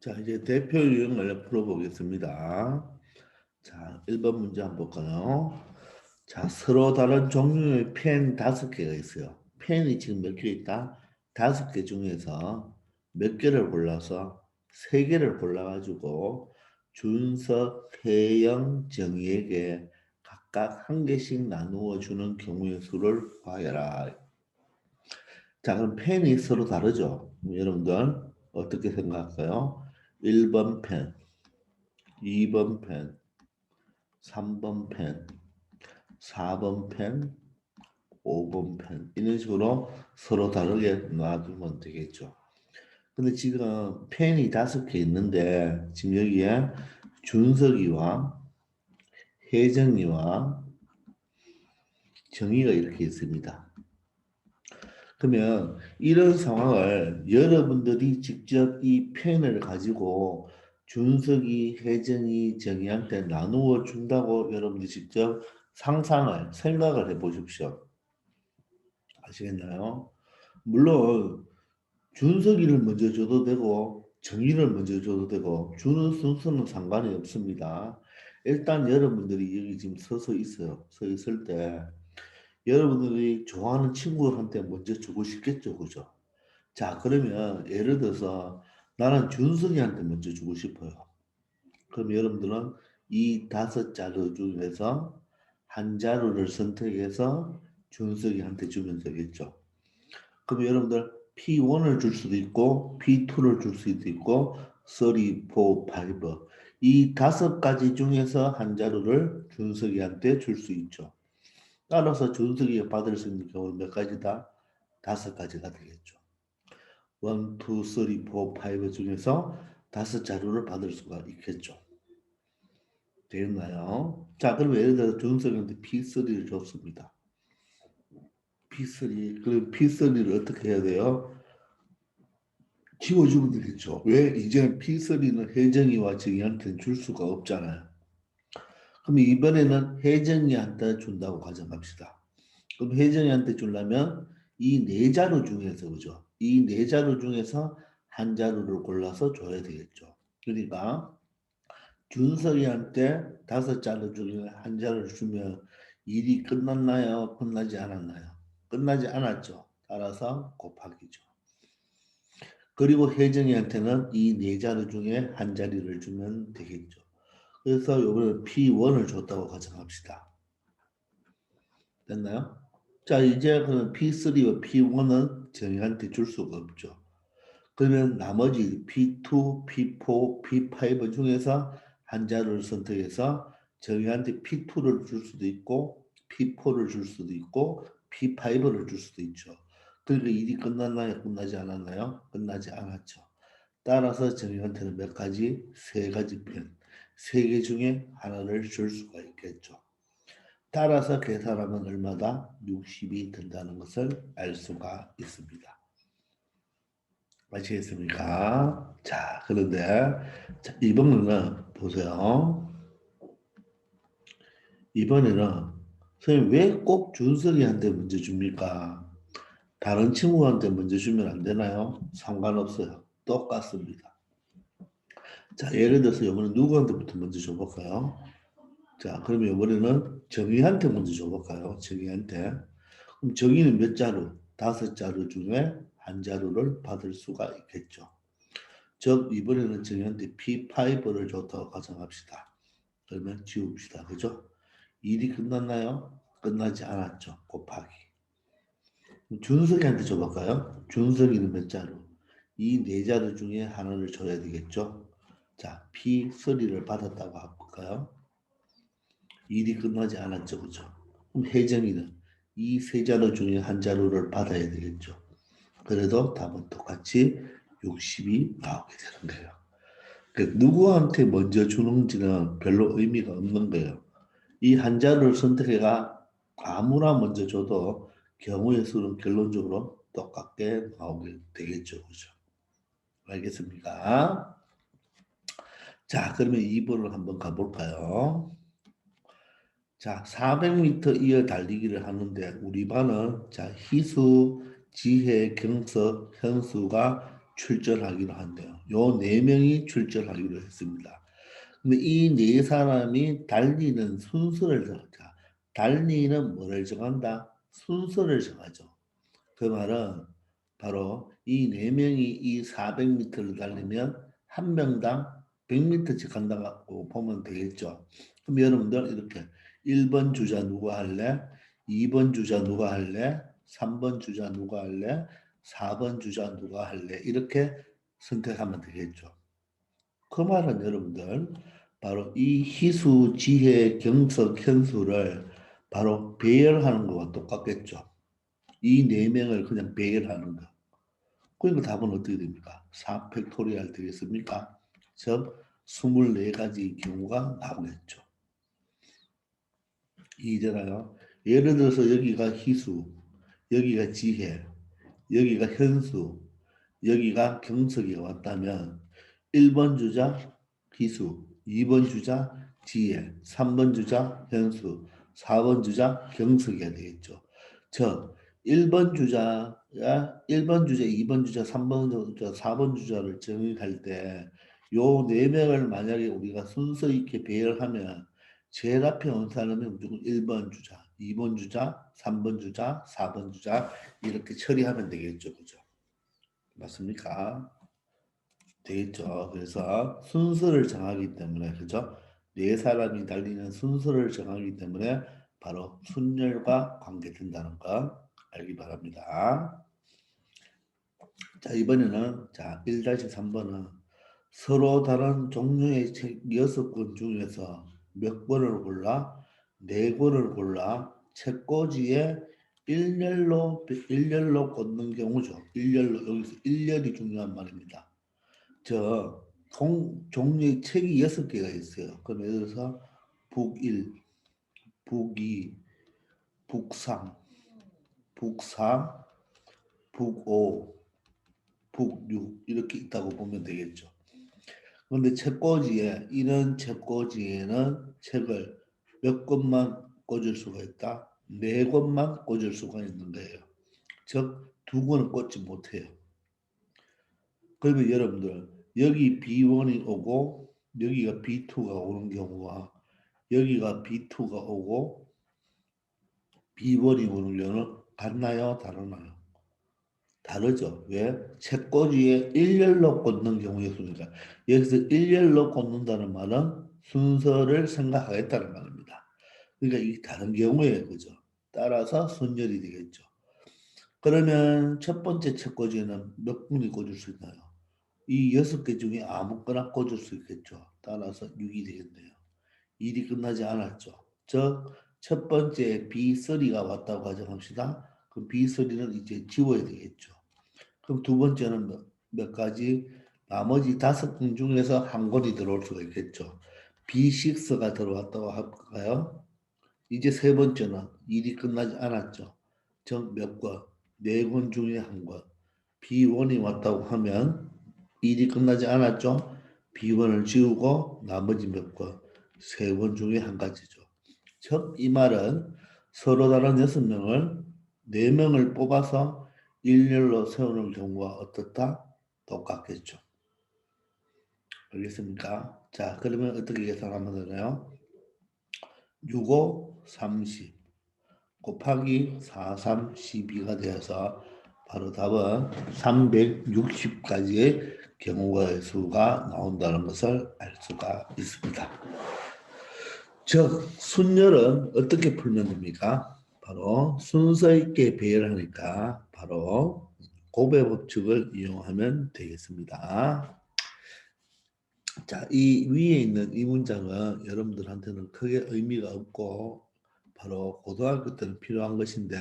자, 이제 대표 유형을 풀어보겠습니다. 자, 1번 문제 한번 볼까요? 자, 서로 다른 종류의 펜 5개가 있어요. 펜이 지금 몇 개 있다? 5개 중에서 몇 개를 골라서 3개를 골라가지고 준석, 혜영, 정희에게 각각 1개씩 나누어 주는 경우의 수를 구하여라. 자, 그럼 펜이 서로 다르죠? 여러분들 어떻게 생각할까요? 1번 펜, 2번 펜, 3번 펜, 4번 펜, 5번 펜 이런 식으로 서로 다르게 놔두면 되겠죠. 근데 지금 펜이 5개 있는데 지금 여기에 준석이와 혜정이와 정의가 이렇게 있습니다. 그러면 이런 상황을 여러분들이 직접 이 펜을 가지고 준석이, 혜정이, 정의한테 나누어 준다고 여러분들이 직접 상상을, 생각을 해 보십시오. 아시겠나요? 물론 준석이를 먼저 줘도 되고 정의를 먼저 줘도 되고 주는 순서는 상관이 없습니다. 일단 여러분들이 여기 지금 서서 있어요. 서 있을 때 여러분들이 좋아하는 친구한테 먼저 주고 싶겠죠, 그죠? 자, 그러면 예를 들어서 나는 준석이한테 먼저 주고 싶어요. 그럼 여러분들은 이 5자루 중에서 한 자루를 선택해서 준석이한테 주면 되겠죠. 그럼 여러분들 P1을 줄 수도 있고 P2를 줄 수도 있고 3, 4, 5 이 5가지 중에서 한 자루를 준석이한테 줄 수 있죠. 따라서 준석이가 받을 수 있는 경우는 몇 가지다? 5가지가 되겠죠. 1, 2, 3, 4, 5 중에서 5자루를 받을 수가 있겠죠. 되겠나요? 자, 그럼 예를 들어 준석이한테 P3를 줬습니다. P3, 그럼 P3를 어떻게 해야 돼요? 지워주면 되겠죠. 왜? 이제 P3는 혜정이와 정이한테는 줄 수가 없잖아요. 그럼 이번에는 혜정이한테 준다고 가정합시다. 그럼 혜정이한테 주려면 이 4자루 중에서, 그죠? 이 4자루 중에서 한 자루를 골라서 줘야 되겠죠. 그러니까 준석이한테 5자루 중에 한 자루를 주면 일이 끝났나요? 끝나지 않았나요? 끝나지 않았죠. 따라서 곱하기죠. 그리고 혜정이한테는 이 4자리 중에 한 자리를 주면 되겠죠. 그래서 이번에 P1을 줬다고 가정합시다. 됐나요? 자, 이제 그 P3와 P1은 정희한테 줄 수가 없죠. 그러면 나머지 P2, P4, P5 중에서 한 자리를 선택해서 정희한테 P2를 줄 수도 있고 P4를 줄 수도 있고 P5를 줄 수도 있죠. 그러니까 일이 끝났나요? 끝나지 않았나요? 끝나지 않았죠. 따라서 정의한테는 몇 가지? 3가지 편, 3개 중에 하나를 줄 수가 있겠죠. 따라서 계산하면 얼마다? 60이 된다는 것을 알 수가 있습니다. 아시겠습니까? 자, 그런데 자, 이번에는 보세요. 이번에는 선생님 왜 꼭 준석이한테 먼저 줍니까? 다른 친구한테 먼저 주면 안 되나요? 상관없어요. 똑같습니다. 자, 예를 들어서 이번에 누구한테부터 먼저 줘볼까요? 자, 그러면 이번에는 정의한테 먼저 줘볼까요? 정의한테. 그럼 정의는 몇 자루? 5자루 중에 한 자루를 받을 수가 있겠죠. 즉, 이번에는 정의한테 P5를 줬다고 가정합시다. 그러면 지웁시다. 그죠? 일이 끝났나요? 끝나지 않았죠. 곱하기. 준석이한테 줘볼까요? 준석이는 몇 자루? 이 4자루 중에 하나를 줘야 되겠죠. 자, P3를 받았다고 할까요? 일이 끝나지 않았죠. 그죠? 그럼 혜정이는 이 3자루 중에 한 자루를 받아야 되겠죠. 그래도 답은 똑같이 60이 나오게 되는 거예요. 그 누구한테 먼저 주는지는 별로 의미가 없는 거예요. 이 한 자루를 선택해가 아무나 먼저 줘도 경우의 수는 결론적으로 똑같게 나오게 되겠죠. 그죠? 알겠습니까? 자, 그러면 2번을 한번 가볼까요? 자, 400m 이어 달리기를 하는데 우리 반은 자, 희수, 지혜, 경석, 현수가 출전하기로 한대요. 요 네 명이 출전하기로 했습니다. 근데 이 네 사람이 달리는 순서를 정하자. 달리는 뭐를 정한다? 순서를 정하죠. 그 말은 바로 이 네 명이 이 400m를 달리면 한 명당 100m씩 간다고 보면 되겠죠. 그럼 여러분들 이렇게 1번 주자 누가 할래? 2번 주자 누가 할래? 3번 주자 누가 할래? 4번 주자 누가 할래? 이렇게 선택하면 되겠죠. 그 말은 여러분들 바로 이 희수, 지혜, 경석, 현수를 바로 배열하는 것과 똑같겠죠. 이 네 명을 그냥 배열하는 거. 그러니까 답은 어떻게 됩니까? 4팩토리얼 되겠습니까? 즉 24가지 경우가 나오겠죠. 이제나요. 예를 들어서 여기가 희수, 여기가 지혜, 여기가 현수, 여기가 경석이가 왔다면 1번 주자 희수, 2번 주자 지혜, 3번 주자 현수, 4번 주자 경석이가 되겠죠. 즉 1번 주자가 1번 주자, 2번 주자, 3번 주자, 4번 주자를 정의할 때 요 네 명을 만약에 우리가 순서 있게 배열하면 제일 앞에 온 사람이 무조건 1번 주자, 2번 주자, 3번 주자, 4번 주자 이렇게 처리하면 되겠죠. 그죠? 맞습니까? 되겠죠. 그래서 순서를 정하기 때문에 그죠? 네 사람이 달리는 순서를 정하기 때문에 바로 순열과 관계된다는 거 알기 바랍니다. 자, 이번에는 자, 1-3번은 서로 다른 종류의 책 6권 중에서 몇 권을 골라? 4권을 골라 책꽂이에 일렬로 꽂는 경우죠. 일렬로 여기서 일렬이 중요한 말입니다. 종류의 책이 6개가 있어요. 그럼 예를 들어서 북1, 북2, 북3, 북4, 북5, 북6 이렇게 있다고 보면 되겠죠. 그런데 책꽂이에 이런 책꽂이에는 책을 몇 권만 꽂을 수가 있다? 4권만 꽂을 수가 있는 거예요. 즉 2권은 꽂지 못해요. 그러면 여러분들 여기 B1이 오고 여기가 B2가 오는 경우와 여기가 B2가 오고 B1이 오는 경우는 같나요? 다르나요? 다르죠. 왜? 책꽂이에 일렬로 꽂는 경우였으니까 여기서 일렬로 꽂는다는 말은 순서를 생각하겠다는 말입니다. 그러니까 이 다른 경우에 그죠. 따라서 순열이 되겠죠. 그러면 첫 번째 책꽂이에는 몇 분이 꽂을 수 있나요? 이 6개 중에 아무거나 꽂을 수 있겠죠. 따라서 6이 되겠네요. 일이 끝나지 않았죠. 즉, 첫 번째 B3가 왔다고 가정합시다. 그럼 B3는 이제 지워야 되겠죠. 그럼 두 번째는 몇 가지? 나머지 5건 중에서 한 권이 들어올 수가 있겠죠. B6가 들어왔다고 할까요? 이제 세 번째는 일이 끝나지 않았죠. 즉 몇 권? 4권 중에 한 권. B1이 왔다고 하면 일이 끝나지 않았죠. B1을 지우고 나머지 몇 권? 3권 중에 한 가지죠. 즉 이 말은 서로 다른 6명을 4명을 뽑아서 일렬로 세우는 경우와 어떻다? 똑같겠죠. 알겠습니까? 자, 그러면 어떻게 계산하면 되나요? 65, 30 곱하기 4, 3, 12가 되어서 바로 답은 360가지의 경우의 수가 나온다는 것을 알 수가 있습니다. 즉, 순열은 어떻게 풀면 됩니까? 바로 순서 있게 배열하니까 바로 곱의 법칙을 이용하면 되겠습니다. 자, 이 위에 있는 이 문장은 여러분들한테는 크게 의미가 없고 바로 고등학교 때는 필요한 것인데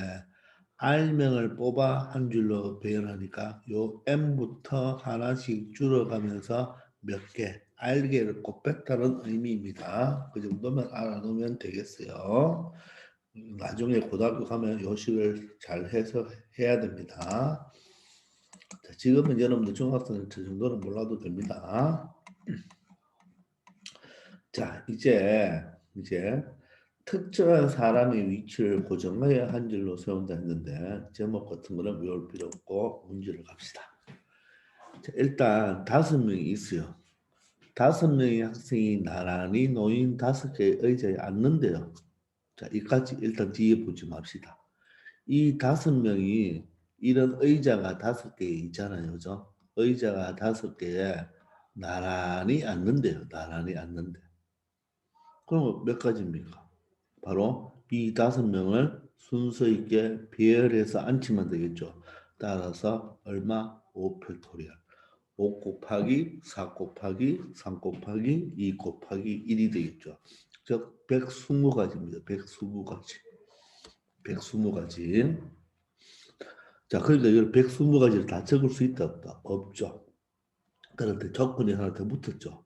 R명을 뽑아 한 줄로 배열하니까 요 M부터 하나씩 줄어가면서 몇 개, R개를 꼭 뺐다는 의미입니다. 그 정도면 알아놓으면 되겠어요. 나중에 고등학교 가면 요식을 잘 해서 해야 됩니다. 자, 지금은 여러분들 중학생 저 정도는 몰라도 됩니다. 자, 이제 특정한 사람의 위치를 고정하여 한 줄로 세운다 했는데 제목 같은 거는 외울 필요 없고 문제를 갑시다. 자, 일단 5명이 있어요. 5명의 학생이 나란히 놓인 5개의 의자에 앉는데요. 자, 이까지 일단 뒤에 보지 맙시다. 이 5명이 이런 의자가 5개 있잖아요. 그죠? 의자가 5개에 나란히 앉는데요. 나란히 앉는데. 그럼 몇 가지입니까? 바로 이 5명을 순서 있게 배열해서 앉히면 되겠죠. 따라서 얼마? 5팩토리얼. 5 곱하기 4 곱하기 3 곱하기 2 곱하기 1이 되겠죠. 즉 120가지입니다. 120가지. 120가지. 자, 그러니까 이걸 120가지를 다 적을 수 있다 없다? 없죠. 그런데 조건이 하나 더 붙었죠.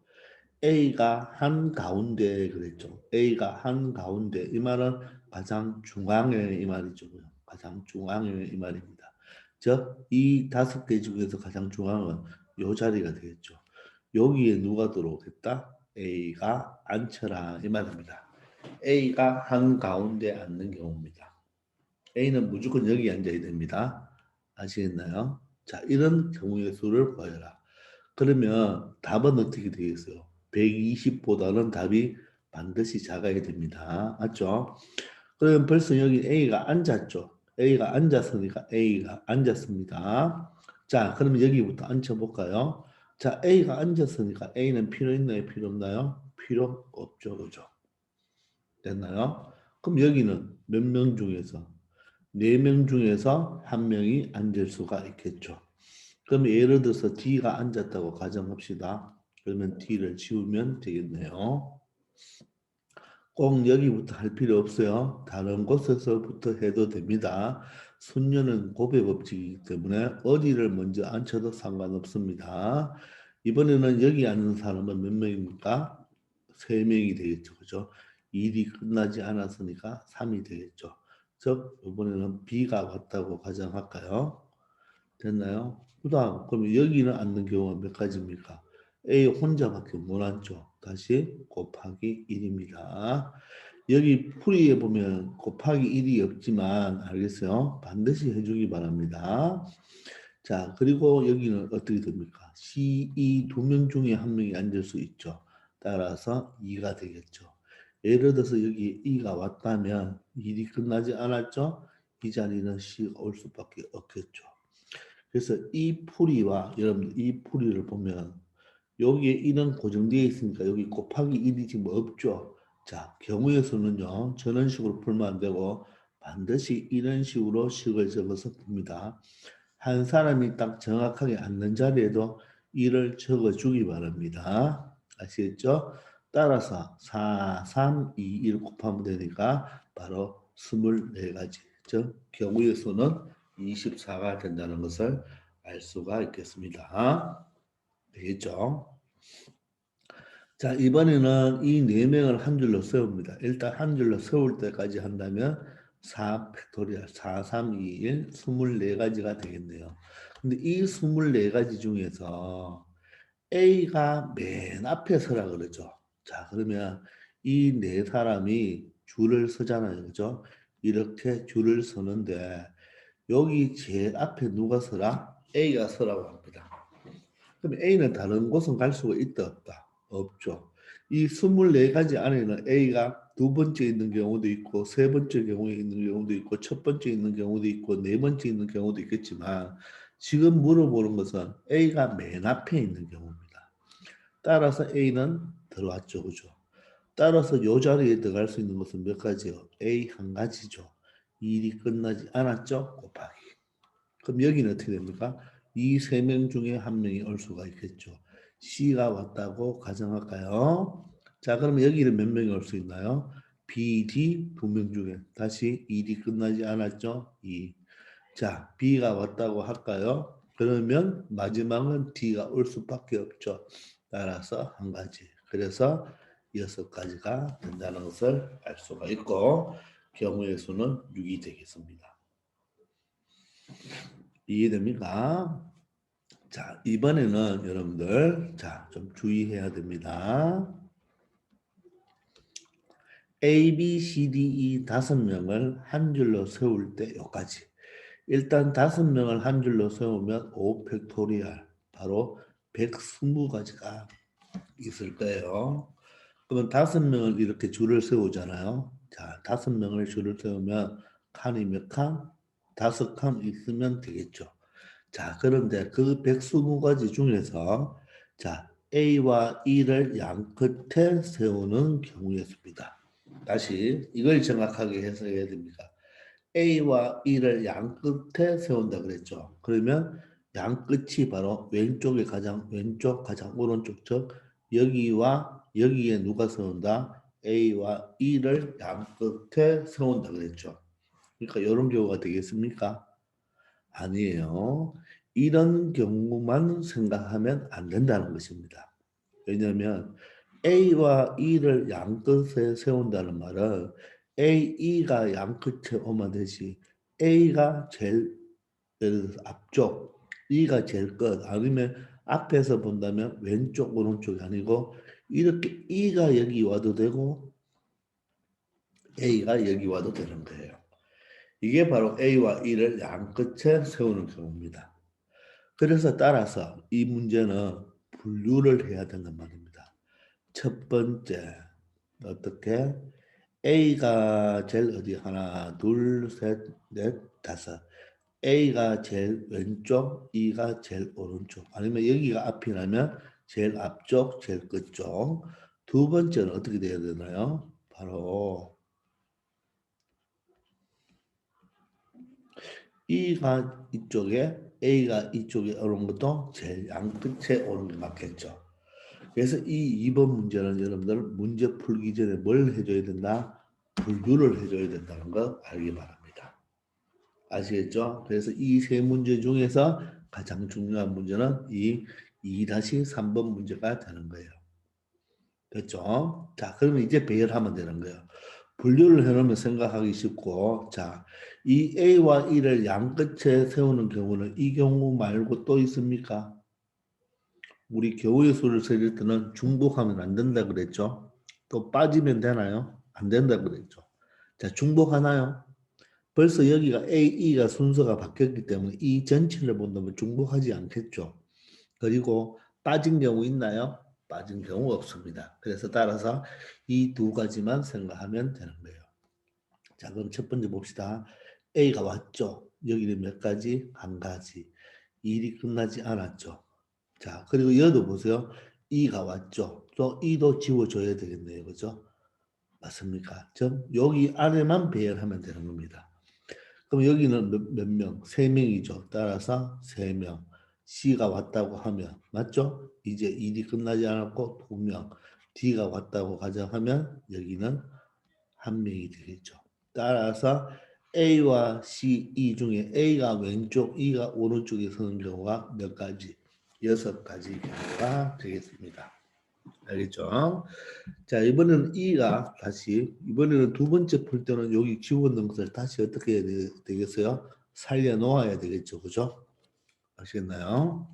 A가 한가운데 그랬죠. A가 한가운데 이 말은 가장 중앙에 이 말이죠. 가장 중앙에 이 말입니다. 즉, 이 5개 중에서 가장 중앙은 이 자리가 되겠죠. 여기에 누가 들어오겠다? A가 앉혀라 이 말입니다. A가 한가운데 앉는 경우입니다. A는 무조건 여기 앉아야 됩니다. 아시겠나요? 자, 이런 경우의 수를 구하여라. 그러면 답은 어떻게 되겠어요? 120보다는 답이 반드시 작아야 됩니다. 맞죠? 그러면 벌써 여기 A가 앉았죠. A가 앉았으니까 A가 앉았습니다. 자, 그러면 여기부터 앉혀볼까요? 자, A가 앉았으니까 A는 필요 있나요? 필요 없나요? 필요 없죠. 그죠? 됐나요? 그럼 여기는 몇 명 중에서? 4명 중에서 1명이 앉을 수가 있겠죠. 그럼 예를 들어서 D가 앉았다고 가정합시다. 그러면 D를 지우면 되겠네요. 꼭 여기부터 할 필요 없어요. 다른 곳에서부터 해도 됩니다. 순녀는 고배 법칙이기 때문에 어디를 먼저 앉혀도 상관없습니다. 이번에는 여기 앉는 사람은 몇 명입니까? 3명이 되겠죠. 그죠? 일이 끝나지 않았으니까 3이 되겠죠. 즉 이번에는 B가 왔다고 가정할까요? 됐나요? 그다음 그러면 여기는 앉는 경우가 몇 가지입니까? A 혼자밖에 못 앉죠. 다시 곱하기 1입니다. 여기 풀이에 보면 곱하기 1이 없지만 알겠어요? 반드시 해주기 바랍니다. 자, 그리고 여기는 어떻게 됩니까? C, E 2명 중에 1명이 앉을 수 있죠. 따라서 2가 되겠죠. 예를 들어서 여기 E가 왔다면 일이 끝나지 않았죠? 이 자리는 C가 올 수밖에 없겠죠. 그래서 이 풀이와 여러분들 이 풀이를 보면 여기에 1은 고정되어 있으니까 여기 곱하기 1이 지금 없죠. 자, 경우의 수는요. 저런 식으로 풀면 안 되고 반드시 이런 식으로 식을 적어서 풉니다. 한 사람이 딱 정확하게 앉는 자리에도 1을 적어주기 바랍니다. 아시겠죠? 따라서 4, 3, 2, 1 곱하면 되니까 바로 24가지. 즉 경우의 수는 24가 된다는 것을 알 수가 있겠습니다. 되겠죠? 자, 이번에는 이 4명을 한 줄로 세웁니다. 일단 한 줄로 세울 때까지 한다면 4 팩토리얼, 4, 3, 2, 1, 24가지가 되겠네요. 근데 이 24가지 중에서 A가 맨 앞에 서라 그러죠. 자, 그러면 이 네 사람이 줄을 서잖아요. 그죠? 이렇게 줄을 서는데 여기 제일 앞에 누가 서라? A가 서라고 합니다. 그럼 A는 다른 곳은 갈 수가 있다 없다? 없죠. 이 24가지 안에는 A가 두 번째 있는 경우도 있고 세 번째 경우에 있는 경우도 있고 첫 번째 있는 경우도 있고 네 번째 있는 경우도 있겠지만 지금 물어보는 것은 A가 맨 앞에 있는 경우입니다. 따라서 A는 들어왔죠. 그죠? 따라서 이 자리에 들어갈 수 있는 것은 몇 가지요? A 한 가지죠. 일이 끝나지 않았죠? 곱하기. 그럼 여기는 어떻게 됩니까? 이 3명 중에 1명이 올 수가 있겠죠. C가 왔다고 가정할까요? 자, 그럼 여기는 몇 명이 올 수 있나요? B, D 2명 중에 다시 일이 끝나지 않았죠? 2. 자, B가 왔다고 할까요? 그러면 마지막은 D가 올 수밖에 없죠. 따라서 한 가지. 그래서 6가지가 된다는 것을 알 수가 있고 경우의 수는 6이 되겠습니다. 이해됩니까? 자, 이번에는 여러분들, 자, 좀 주의해야 됩니다. A, B, C, D, E 5명을 한 줄로 세울 때 여기까지. 일단 5명을 한 줄로 세우면 5 팩토리얼. 바로 120가지가 있을 거예요. 그러면 5명을 이렇게 줄을 세우잖아요. 자, 5명을 줄을 세우면 칸이 몇 칸? 5칸 있으면 되겠죠. 자, 그런데 그 120가지 중에서 자, A와 E를 양 끝에 세우는 경우였습니다. 다시 이걸 정확하게 해석해야 됩니다. A와 E를 양 끝에 세운다 그랬죠. 그러면 양 끝이 바로 왼쪽에 가장 왼쪽, 가장 오른쪽 즉 여기와 여기에 누가 세운다? A와 E를 양 끝에 세운다 그랬죠. 그러니까 이런 경우가 되겠습니까? 아니에요. 이런 경우만 생각하면 안 된다는 것입니다. 왜냐하면 A와 E를 양끝에 세운다는 말은 A, E가 양끝에 오면 되지. A가 제일 예를 들어서 앞쪽, E가 제일 끝, 아니면 앞에서 본다면 왼쪽, 오른쪽이 아니고 이렇게 E가 여기 와도 되고 A가 여기 와도 되는 거예요. 이게 바로 A와 E를 양끝에 세우는 경우입니다. 그래서 따라서 이 문제는 분류를 해야 된단 말입니다. 첫 번째, 어떻게? A가 제일 어디 하나, 둘, 셋, 넷, 다섯. A가 제일 왼쪽, E가 제일 오른쪽. 아니면 여기가 앞이라면 제일 앞쪽, 제일 끝쪽. 두 번째는 어떻게 돼야 되나요? 바로 E가 이쪽에, A가 이쪽에 오는 것도 제일 양끝에 오는 게 맞겠죠. 그래서 이 2번 문제는 여러분들 문제 풀기 전에 뭘 해줘야 된다? 분류를 해줘야 된다는 거 알기 바랍니다. 아시겠죠? 그래서 이 세 문제 중에서 가장 중요한 문제는 이 2-3번 문제가 되는 거예요. 됐죠? 자, 그러면 이제 배열하면 되는 거예요. 분류를 해놓으면 생각하기 쉽고, 자, 이 A와 E를 양 끝에 세우는 경우는 이 경우 말고 또 있습니까? 우리 겨우의 수를 세릴 때는 중복하면 안 된다 그랬죠? 또 빠지면 되나요? 안 된다 그랬죠? 자, 중복하나요? 벌써 여기가 A, E가 순서가 바뀌었기 때문에 이 전체를 본다면 중복하지 않겠죠? 그리고 빠진 경우 있나요? 빠진 경우 없습니다. 그래서 따라서 이 두 가지만 생각하면 되는 거예요. 자, 그럼 첫 번째 봅시다. A가 왔죠? 여기는 몇 가지? 한 가지. 일이 끝나지 않았죠. 자, 그리고 여도 보세요. E가 왔죠? 또 E도 지워줘야 되겠네요. 그죠? 맞습니까? 즉, 여기 안에만 배열하면 되는 겁니다. 그럼 여기는 몇 명? 3명이죠. 따라서 3명. C가 왔다고 하면 맞죠? 이제 일이 끝나지 않았고 2명. D가 왔다고 가정하면 여기는 1명이 되겠죠. 따라서 A와 C, E 중에 A가 왼쪽, E가 오른쪽에 서는 경우가 몇 가지? 6가지 경우가 되겠습니다. 알겠죠? 자, 이번에는 E가 다시, 이번에는 두 번째 풀 때는 여기 집어넣은 것을 다시 어떻게 해야 되겠어요? 살려 놓아야 되겠죠. 그죠? 아시겠나요?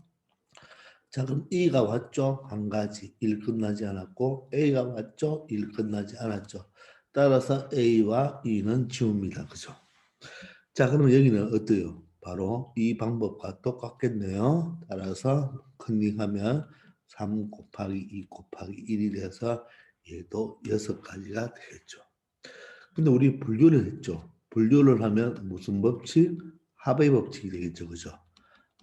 자, 그럼 E가 왔죠? 한 가지. 일 끝나지 않았고, A가 왔죠? 일 끝나지 않았죠. 따라서 A와 E는 지웁니다. 그죠? 자, 그러면 여기는 어때요? 바로 이 방법과 똑같겠네요. 따라서 컨닝하면 3 곱하기 2 곱하기 1이 돼서 얘도 6가지가 되겠죠. 근데 우리 분류를 했죠. 분류를 하면 무슨 법칙? 합의 법칙이 되겠죠. 그죠?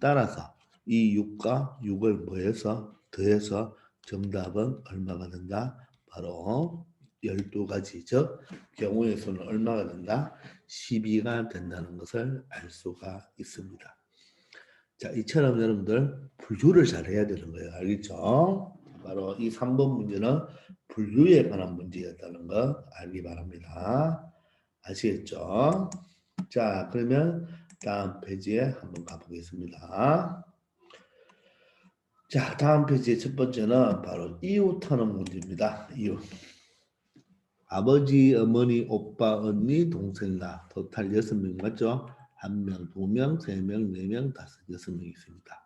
따라서 이 6과 6을 뭐해서 더해서 정답은 얼마가 된다? 바로 12가지 즉 경우의 수는 얼마가 된다? 12가 된다는 것을 알 수가 있습니다. 자, 이처럼 여러분들 분류를 잘 해야 되는 거예요. 알겠죠? 바로 이 3번 문제는 분류에 관한 문제였다는 거 알기 바랍니다. 아시겠죠? 자, 그러면 다음 페이지에 한번 가보겠습니다. 자, 다음 페이지의 첫 번째는 바로 이웃하는 문제입니다. 이웃. 아버지, 어머니, 오빠, 언니, 동생, 나. 토탈 6명 맞죠? 1명, 2명, 3명, 4명, 5, 6명 있습니다.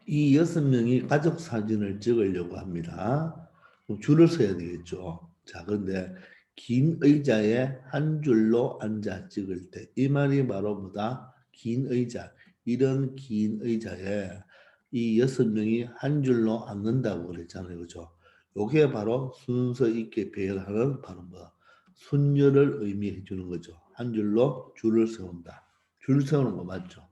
이 6명이 가족 사진을 찍으려고 합니다. 그럼 줄을 서야 되겠죠. 자, 그런데 긴 의자에 한 줄로 앉아 찍을 때 이 말이 바로 뭐다? 긴 의자. 이런 긴 의자에 이 6명이 한 줄로 앉는다고 그랬잖아요. 그죠? 요게 바로 순서 있게 배열하는 바로 뭐 순열을 의미해 주는 거죠. 한 줄로 줄을 세운다. 줄 세우는 거 맞죠?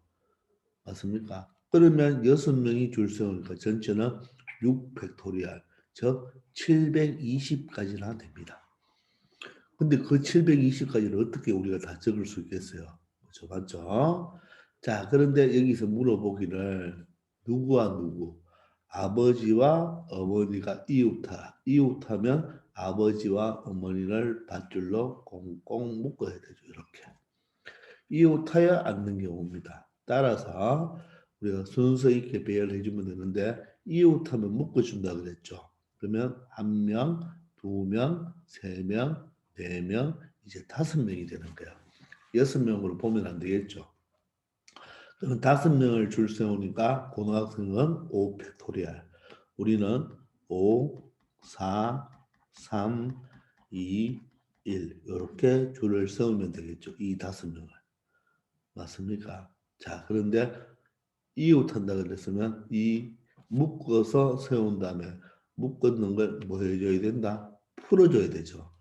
맞습니까? 그러면 6명이 줄 세우니까 전체는 6팩토리얼, 즉 720까지나 됩니다. 근데 그 720까지를 어떻게 우리가 다 적을 수 있겠어요? 그렇죠, 맞죠? 자, 그런데 여기서 물어보기를 누구와 누구? 아버지와 어머니가 이웃하라. 이웃하면 아버지와 어머니를 밧줄로 꽁꽁 묶어야 되죠. 이렇게. 이웃하여 앉는 경우입니다. 따라서 우리가 순서 있게 배열해 주면 되는데 이웃하면 묶어준다 그랬죠. 그러면 한 명, 두 명, 세 명, 네 명, 이제 5명이 되는 거예요. 6명으로 보면 안 되겠죠. 그럼 5명을 줄 세우니까 고등학생은 5팩토리얼. 우리는 5, 4, 3, 2, 1 이렇게 줄을 세우면 되겠죠. 이 5명을. 맞습니까? 자, 그런데 이웃한다 그랬으면 이 묶어서 세운 다음에 묶었는 걸 뭐 해줘야 된다? 풀어줘야 되죠.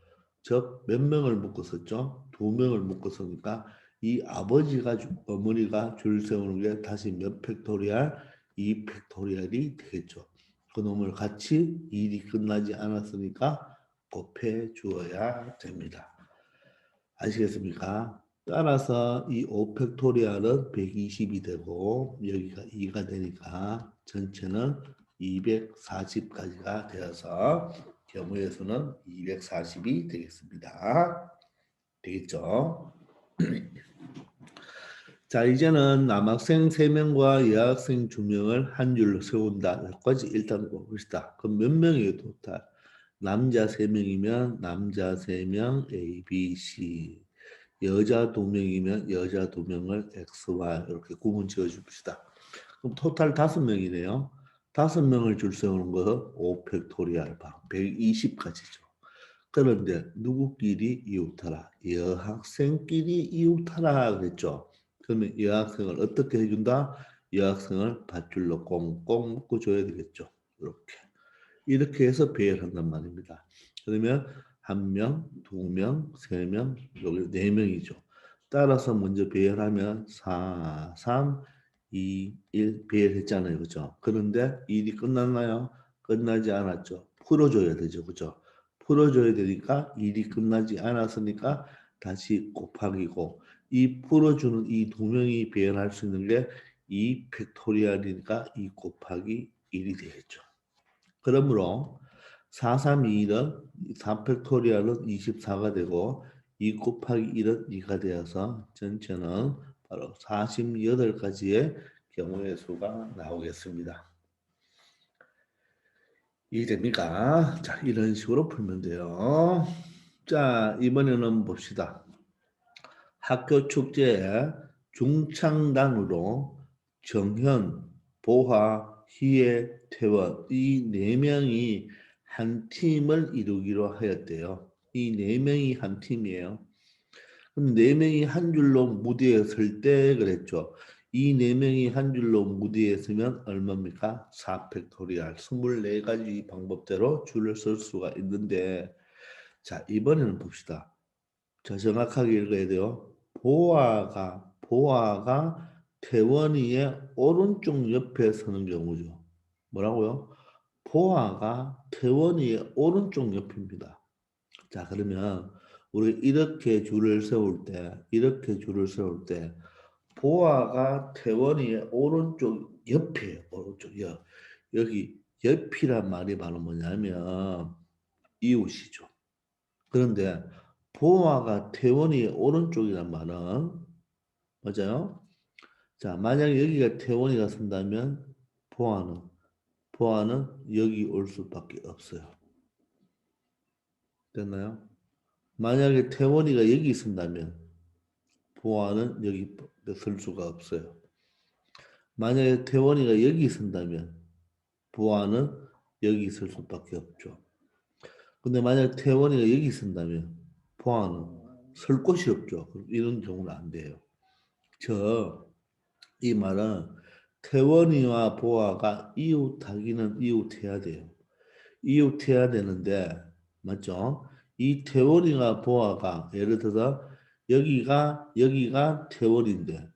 즉, 몇 명을 묶었었죠? 2명을 묶었으니까 이 아버지가 어머니가 줄 세우는 게 다시 몇 팩토리얼? 2 팩토리얼이 되겠죠. 그놈을 같이 일이 끝나지 않았으니까 곱해 주어야 됩니다. 아시겠습니까? 따라서 이 5팩토리얼은 120이 되고 여기가 2가 되니까 전체는 240까지가 되어서 경우의 수는 240이 되겠습니다. 되겠죠? 자, 이제는 남학생 3명과 여학생 2명을 한 줄로 세운다. 여기까지 일단 봅시다. 그럼 몇 명이에요, 토탈? 남자 3명이면 남자 3명 A, B, C. 여자 2명이면 여자 2명을 X, Y 이렇게 구분 지어 줍시다. 그럼 토탈 5명이네요. 5명을 줄 세우는 거 5팩토리얼 120까지죠. 그런데 누구끼리 이웃하라? 여학생끼리 이웃하라 그랬죠. 그러면 여학생을 어떻게 해준다? 여학생을 밧줄로 꽁꽁 묶어줘야 되겠죠. 이렇게 해서 배열한단 말입니다. 그러면 한 명, 두 명, 세 명, 여기 네 명이죠. 따라서 먼저 배열하면 4, 3, 2, 1 배열했잖아요. 그죠? 그런데 일이 끝났나요? 끝나지 않았죠. 풀어줘야 되죠. 그죠? 풀어줘야 되니까 일이 끝나지 않았으니까 다시 곱하기고 이 풀어주는 이 2명이 배열할 수 있는 게 2 팩토리얼이니까 2 곱하기 1이 되겠죠. 그러므로 432는 4팩토리얼은 24가 되고 2 곱하기 1은 2가 되어서 전체는 바로 48가지의 경우의 수가 나오겠습니다. 이해됩니까? 자, 이런 식으로 풀면 돼요. 자, 이번에는 봅시다. 학교 축제에 중창단으로 정현, 보화, 희애, 태원 이 4명이 한 팀을 이루기로 하였대요. 이 4명이 한 팀이에요. 그럼 4명이 한 줄로 무대에 설 때 그랬죠. 이 4명이 한 줄로 무대에 서면 얼마입니까? 4팩토리얼 24가지 방법대로 줄을 쓸 수가 있는데 자, 이번에는 봅시다. 자, 정확하게 읽어야 돼요. 보아가 태원이의 오른쪽 옆에 서는 경우죠. 뭐라고요? 보아가 태원이의 오른쪽 옆입니다. 자, 그러면 우리 이렇게 줄을 세울 때 보아가 태원이의 오른쪽 옆이에요. 오른쪽 옆. 여기 옆이란 말이 바로 뭐냐면 이웃이죠. 그런데 보아가 태원이 오른쪽이란 말은 맞아요? 자, 만약에 여기가 태원이가 쓴다면 보아는 여기 올 수밖에 없어요. 됐나요? 만약에 태원이가 여기 쓴다면 보아는 여기 설 수가 없어요. 만약에 태원이가 여기 쓴다면 보아는 여기 있을 수밖에 없죠. 근데 만약 태원이가 여기 쓴다면 보아는 설 곳이 없죠. 이런 경우는 안 돼요. 이 말은 태원이와 보아가 이웃하기는 이웃해야 돼요. 이웃해야 되는데 맞죠? 이 태원이와 보아가 예를 들어서 여기가 태원인데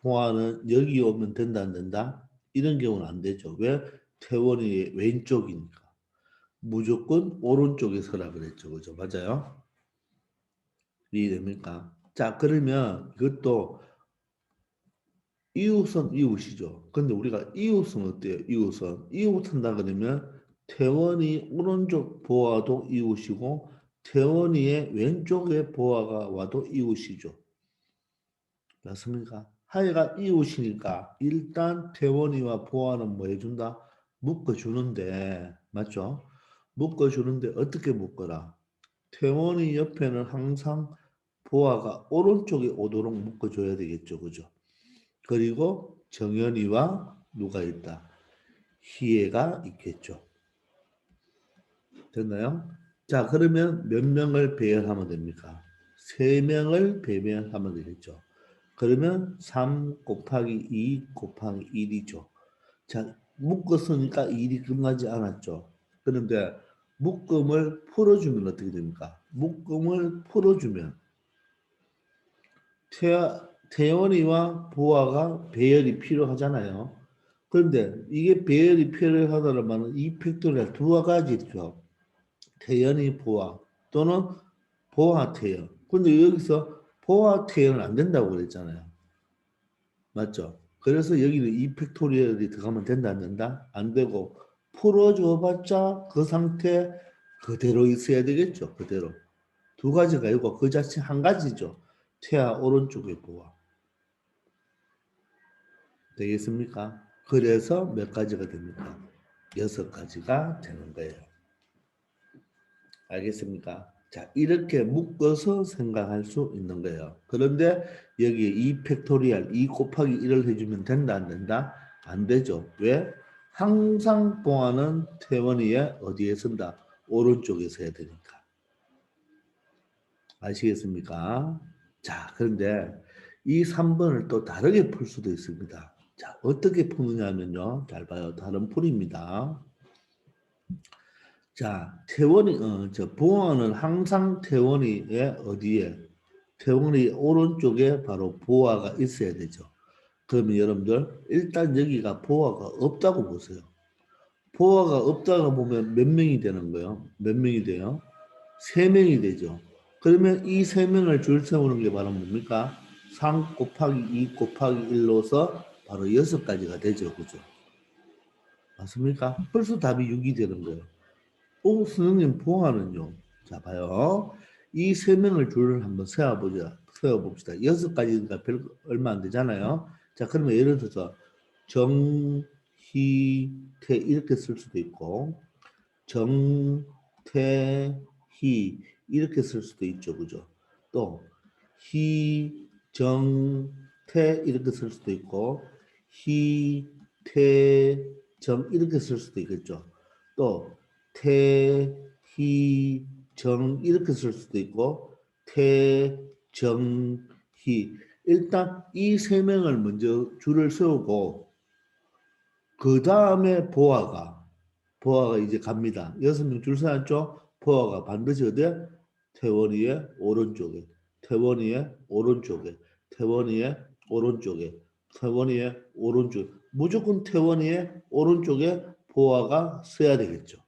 보아는 여기 오면 된다 안 된다? 이런 경우는 안 되죠. 왜? 태원이 왼쪽이니까. 무조건 오른쪽에 서라 그랬죠. 그죠? 맞아요? 이해됩니까? 자, 그러면 이것도 이웃은 이웃이죠. 근데 우리가 이웃은 어때요? 이웃 한다 그러면 태원이 오른쪽 보아도 이웃이고 태원이의 왼쪽에 보아가 와도 이웃이죠. 맞습니까? 하여가 이웃이니까 일단 태원이와 보아는 뭐 해준다? 묶어주는데 맞죠? 묶어주는데 어떻게 묶어라? 태원이 옆에는 항상 보아가 오른쪽에 오도록 묶어줘야 되겠죠. 그죠? 그리고 정연이와 누가 있다? 희애가 있겠죠. 됐나요? 자, 그러면 몇 명을 배열하면 됩니까? 3명을 배열하면 되겠죠. 그러면 3 곱하기 2 곱하기 1이죠. 자, 묶었으니까 일이 끝나지 않았죠. 그런데 묶음을 풀어주면 어떻게 됩니까? 묶음을 풀어주면 태연이와 보아가 배열이 필요하잖아요. 그런데 이게 배열이 필요하다면 이 팩토리얼 두 가지죠. 태연이 보아 또는 보아 태연. 근데 여기서 보아 태연은 안 된다고 그랬잖아요. 맞죠? 그래서 여기는 이 팩토리얼이 들어가면 된다 안 된다? 안 되고 풀어줘 봤자 그 상태 그대로 있어야 되겠죠. 그대로. 두 가지가 아니고 그 자체 한 가지죠. 태아 오른쪽에 보아. 되겠습니까? 그래서 몇 가지가 됩니까? 6가지가 되는 거예요. 알겠습니까? 자, 이렇게 묶어서 생각할 수 있는 거예요. 그런데 여기에 2 팩토리얼, 2 곱하기 1을 해주면 된다, 안 된다? 안 되죠. 왜? 항상 보아는 태원이에 어디에 쓴다? 오른쪽에 서야 되니까. 아시겠습니까? 자, 그런데 이 3번을 또 다르게 풀 수도 있습니다. 자, 어떻게 푸느냐 하면요. 잘 봐요. 다른 풀입니다. 자, 보아는 항상 태원이의 어디에? 태원이 오른쪽에 바로 보아가 있어야 되죠. 그러면 여러분들, 일단 여기가 보아가 없다고 보세요. 보아가 없다고 보면 몇 명이 되는 거예요? 몇 명이 돼요? 3명이 되죠. 그러면 이 3명을 줄 세우는 게 바로 뭡니까? 3 곱하기 2 곱하기 1로서 바로 6가지가 되죠. 그죠? 맞습니까? 벌써 답이 6이 되는 거예요. 오, 선생님 보아는요? 자, 봐요. 이 3명을 줄을 한번 세워봅시다. 6가지니까 얼마 안 되잖아요. 자, 그러면 예를 들어서 정, 희, 태 이렇게 쓸 수도 있고 정, 태, 희 이렇게 쓸 수도 있죠. 그죠? 또 희, 정, 태 이렇게 쓸 수도 있고 희, 태, 정 이렇게 쓸 수도 있겠죠. 또 태, 희, 정 이렇게 쓸 수도 있고 태, 정, 희 일단 이 3명을 먼저 줄을 세우고 그 다음에 보아가 이제 갑니다. 6명 줄 서놨죠? 보아가 반드시 어디에? 태원이의 오른쪽에, 태원이의 오른쪽에, 태원이의 오른쪽에, 태원이의 오른쪽. 무조건 태원이의 오른쪽에 보아가 서야 되겠죠.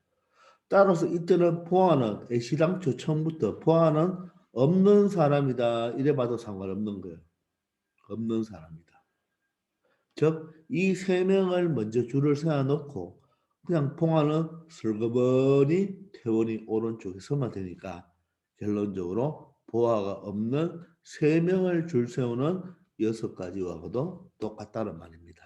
따라서 이때는 보아는 애시당초 처음부터 보아는 없는 사람이다. 이래 봐도 상관없는 거예요. 없는 사람이다. 즉, 이 3명을 먼저 줄을 세워놓고 그냥 봉화는 슬그머니 태원이 오른쪽에 서면 되니까 결론적으로 보아가 없는 3명을 줄 세우는 6가지와도 똑같다는 말입니다.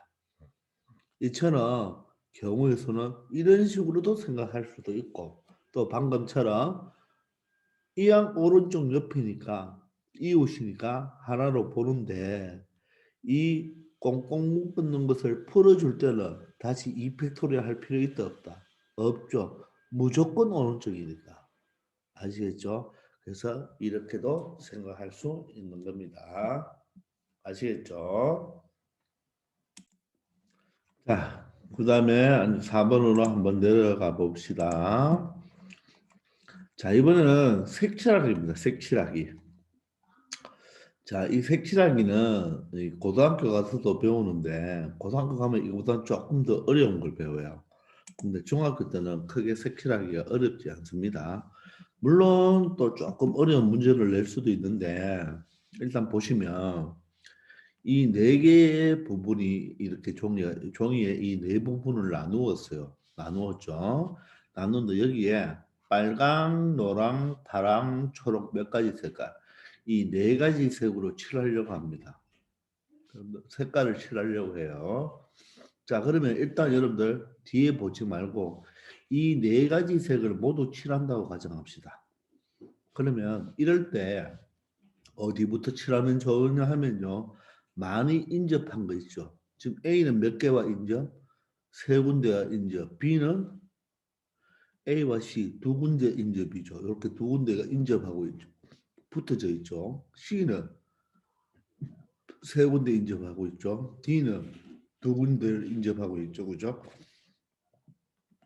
이처럼 경우에서는 이런 식으로도 생각할 수도 있고 또 방금처럼 이양 오른쪽 옆이니까 이웃이니까 하나로 보는데 이 꽁꽁 묶는 것을 풀어줄 때는 다시 이 팩토리얼 할 필요 있다 없다? 없죠. 무조건 오른쪽이니까. 아시겠죠? 그래서 이렇게도 생각할 수 있는 겁니다. 아시겠죠? 자, 그 다음에 4번으로 한번 내려가 봅시다. 자, 이번에는 색칠하기입니다. 색칠하기. 자, 이 색칠하기는 이 고등학교 가서도 배우는데, 고등학교 가면 이거보다 조금 더 어려운 걸 배워요. 근데 중학교 때는 크게 색칠하기가 어렵지 않습니다. 물론 또 조금 어려운 문제를 낼 수도 있는데, 일단 보시면 이 네 개의 부분이 이렇게 종이에 이 네 부분을 나누었어요. 나누었죠. 나누는데 여기에 빨강, 노랑, 파랑, 초록 몇 가지 색깔. 이 네 가지 색으로 칠하려고 합니다. 색깔을 칠하려고 해요. 자, 그러면 일단 여러분들 뒤에 보지 말고 이 네 가지 색을 모두 칠한다고 가정합시다. 그러면 이럴 때 어디부터 칠하면 좋으냐 하면요. 많이 인접한 거 있죠. 지금 A는 몇 개와 인접? 세 군데와 인접. B는 A와 C 두 군데 인접이죠. 이렇게 두 군데가 인접하고 있죠. 붙어져 있죠. C는 세 군데 인접하고 있죠. D는 두 군데를 인접하고 있죠. 그죠?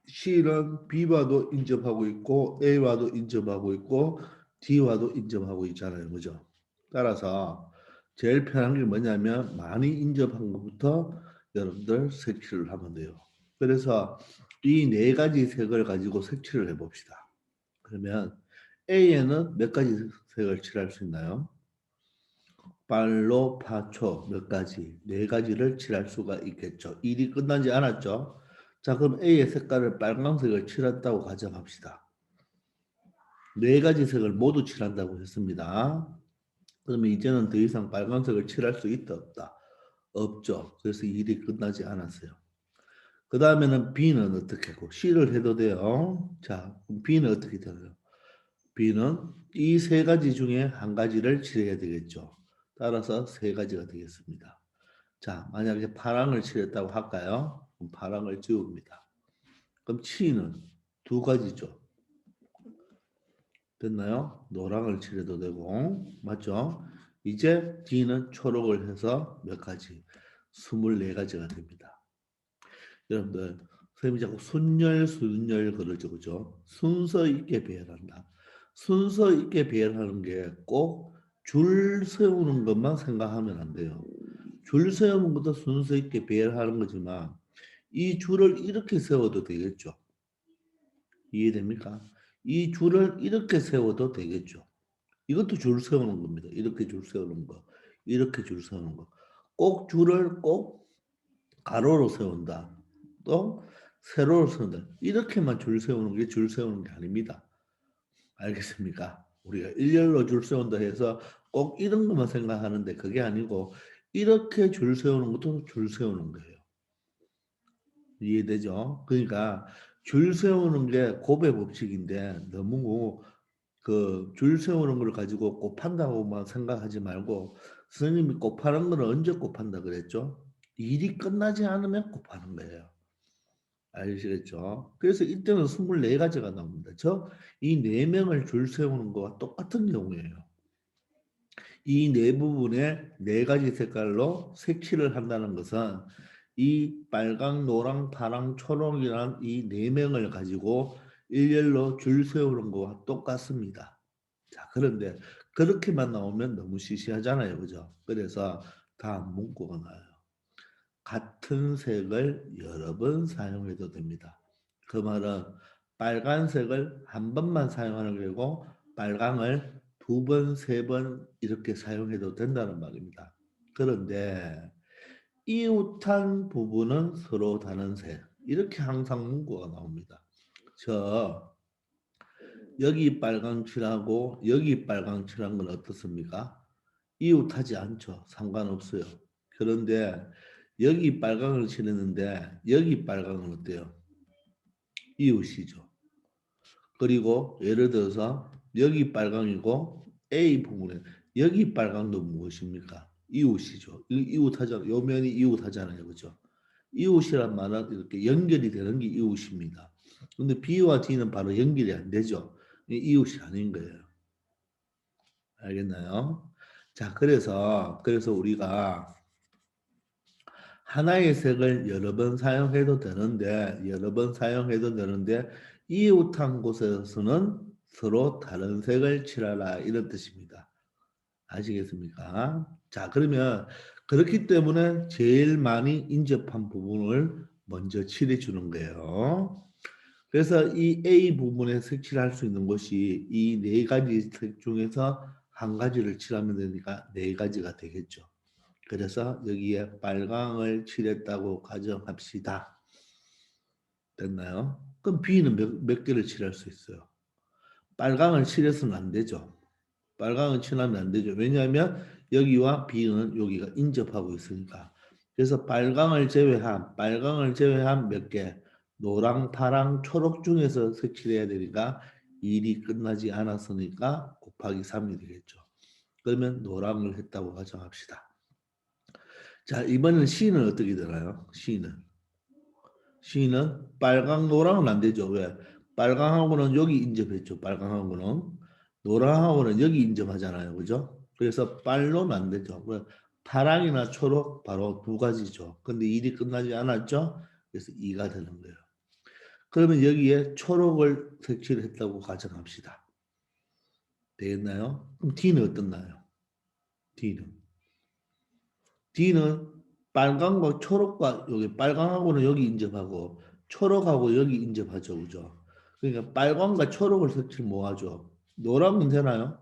C는 B와도 인접하고 있고 A와도 인접하고 있고 D와도 인접하고 있잖아요. 그죠? 따라서 제일 편한 게 뭐냐면 많이 인접한 것부터 여러분들 색칠을 하면 돼요. 그래서 이 네 가지 색을 가지고 색칠을 해봅시다. 그러면 A에는 몇 가지 색을 칠할 수 있나요? 빨로 파초 몇 가지, 네 가지를 칠할 수가 있겠죠. 일이 끝나지 않았죠. 자, 그럼 A의 색깔을 빨간색을 칠했다고 가정합시다. 네 가지 색을 모두 칠한다고 했습니다. 그러면 이제는 더 이상 빨간색을 칠할 수 있다 없다? 없죠. 그래서 일이 끝나지 않았어요. 그 다음에는 B는 어떻게 하고 C를 해도 돼요. 자, 그럼 B는 어떻게 되나요? B는 이 세 가지 중에 한 가지를 칠해야 되겠죠. 따라서 세 가지가 되겠습니다. 자, 만약에 파랑을 칠했다고 할까요? 그럼 파랑을 지웁니다. 그럼 C는 두 가지죠. 됐나요? 노랑을 칠해도 되고, 맞죠? 이제 D는 초록을 해서 몇 가지? 24가지가 됩니다. 여러분들, 선생님이 자꾸 순열 그러죠, 그죠? 순서 있게 배열한다. 순서 있게 배열하는 게 꼭 줄 세우는 것만 생각하면 안 돼요. 줄 세우는 것도 순서 있게 배열하는 거지만, 이 줄을 이렇게 세워도 되겠죠. 이해됩니까? 이 줄을 이렇게 세워도 되겠죠. 이것도 줄 세우는 겁니다. 이렇게 줄 세우는 거. 이렇게 줄 세우는 거. 꼭 줄을 꼭 가로로 세운다. 또 세로로 세운다. 이렇게만 줄 세우는 게 줄 세우는 게 아닙니다. 알겠습니까? 우리가 일렬로 줄 세운다 해서 꼭 이런 것만 생각하는데 그게 아니고 이렇게 줄 세우는 것도 줄 세우는 거예요. 이해되죠? 그러니까 줄 세우는 게 곱의 법칙인데 너무 그 줄 세우는 걸 가지고 곱한다고만 생각하지 말고 선생님이 곱하는 건 언제 곱한다 그랬죠? 일이 끝나지 않으면 곱하는 거예요. 아시겠죠? 그래서 이때는 24가지가 나옵니다. 이 4명을 줄 세우는 거와 똑같은 경우예요. 이 네 부분에 4가지 색깔로 색칠을 한다는 것은 이 빨강, 노랑, 파랑, 초록이란 이 4명을 가지고 일렬로 줄 세우는 거와 똑같습니다. 자, 그런데 그렇게만 나오면 너무 시시하잖아요. 그죠? 그래서 다음 문구가 나와요. 같은 색을 여러 번 사용해도 됩니다. 그 말은 빨간색을 한 번만 사용하는 거고 빨강을 두 번, 세 번 이렇게 사용해도 된다는 말입니다. 그런데 이웃한 부분은 서로 다른 색. 이렇게 항상 문구가 나옵니다. 저 여기 빨강 칠하고 여기 빨강 칠한 건 어떻습니까? 이웃하지 않죠. 상관없어요. 그런데 여기 빨강을 칠했는데 여기 빨강은 어때요? 이웃이죠. 그리고 예를 들어서 여기 빨강이고 A 부분에 여기 빨강도 무엇입니까? 이웃이죠. 이웃하잖아요. 요 면이 이웃하잖아요. 그죠? 이웃이란 말은 이렇게 연결이 되는 게 이웃입니다. 근데 B와 D는 바로 연결이 안 되죠. 이웃이 아닌 거예요. 알겠나요? 자, 그래서 우리가 하나의 색을 여러 번 사용해도 되는데 이웃한 곳에서는 서로 다른 색을 칠하라 이런 뜻입니다. 아시겠습니까? 자, 그러면 그렇기 때문에 제일 많이 인접한 부분을 먼저 칠해 주는 거예요. 그래서 이 A 부분에 색칠할 수 있는 것이 이 네 가지 색 중에서 한 가지를 칠하면 되니까 네 가지가 되겠죠. 그래서 여기에 빨강을 칠했다고 가정합시다. 됐나요? 그럼 B는 몇 개를 칠할 수 있어요? 빨강을 칠해서는 안 되죠. 빨강을 칠하면 안 되죠. 왜냐하면 여기와 B는 여기가 인접하고 있으니까. 그래서 빨강을 제외한 몇 개, 노랑, 파랑, 초록 중에서 색칠해야 되니까 일이 끝나지 않았으니까 곱하기 3이 되겠죠. 그러면 노랑을 했다고 가정합시다. 자, 이번에는 C는 어떻게 되나요? C는 빨강, 노랑은 안 되죠. 왜? 빨강하고는 여기 인접했죠. 빨강하고는. 노랑하고는 여기 인접하잖아요. 그죠? 그래서 빨로는 안 되죠. 왜? 파랑이나 초록 바로 두 가지죠. 근데 일이 끝나지 않았죠? 그래서 2가 되는 거예요. 그러면 여기에 초록을 색칠했다고 가정합시다. 되겠나요? 그럼 D는 어떻나요? D는. D는 빨강과 초록과 여기 빨강하고는 여기 인접하고 초록하고 여기 인접하죠. 그죠? 그러니까 빨강과 초록을 색칠 뭐하죠? 노랑은 되나요?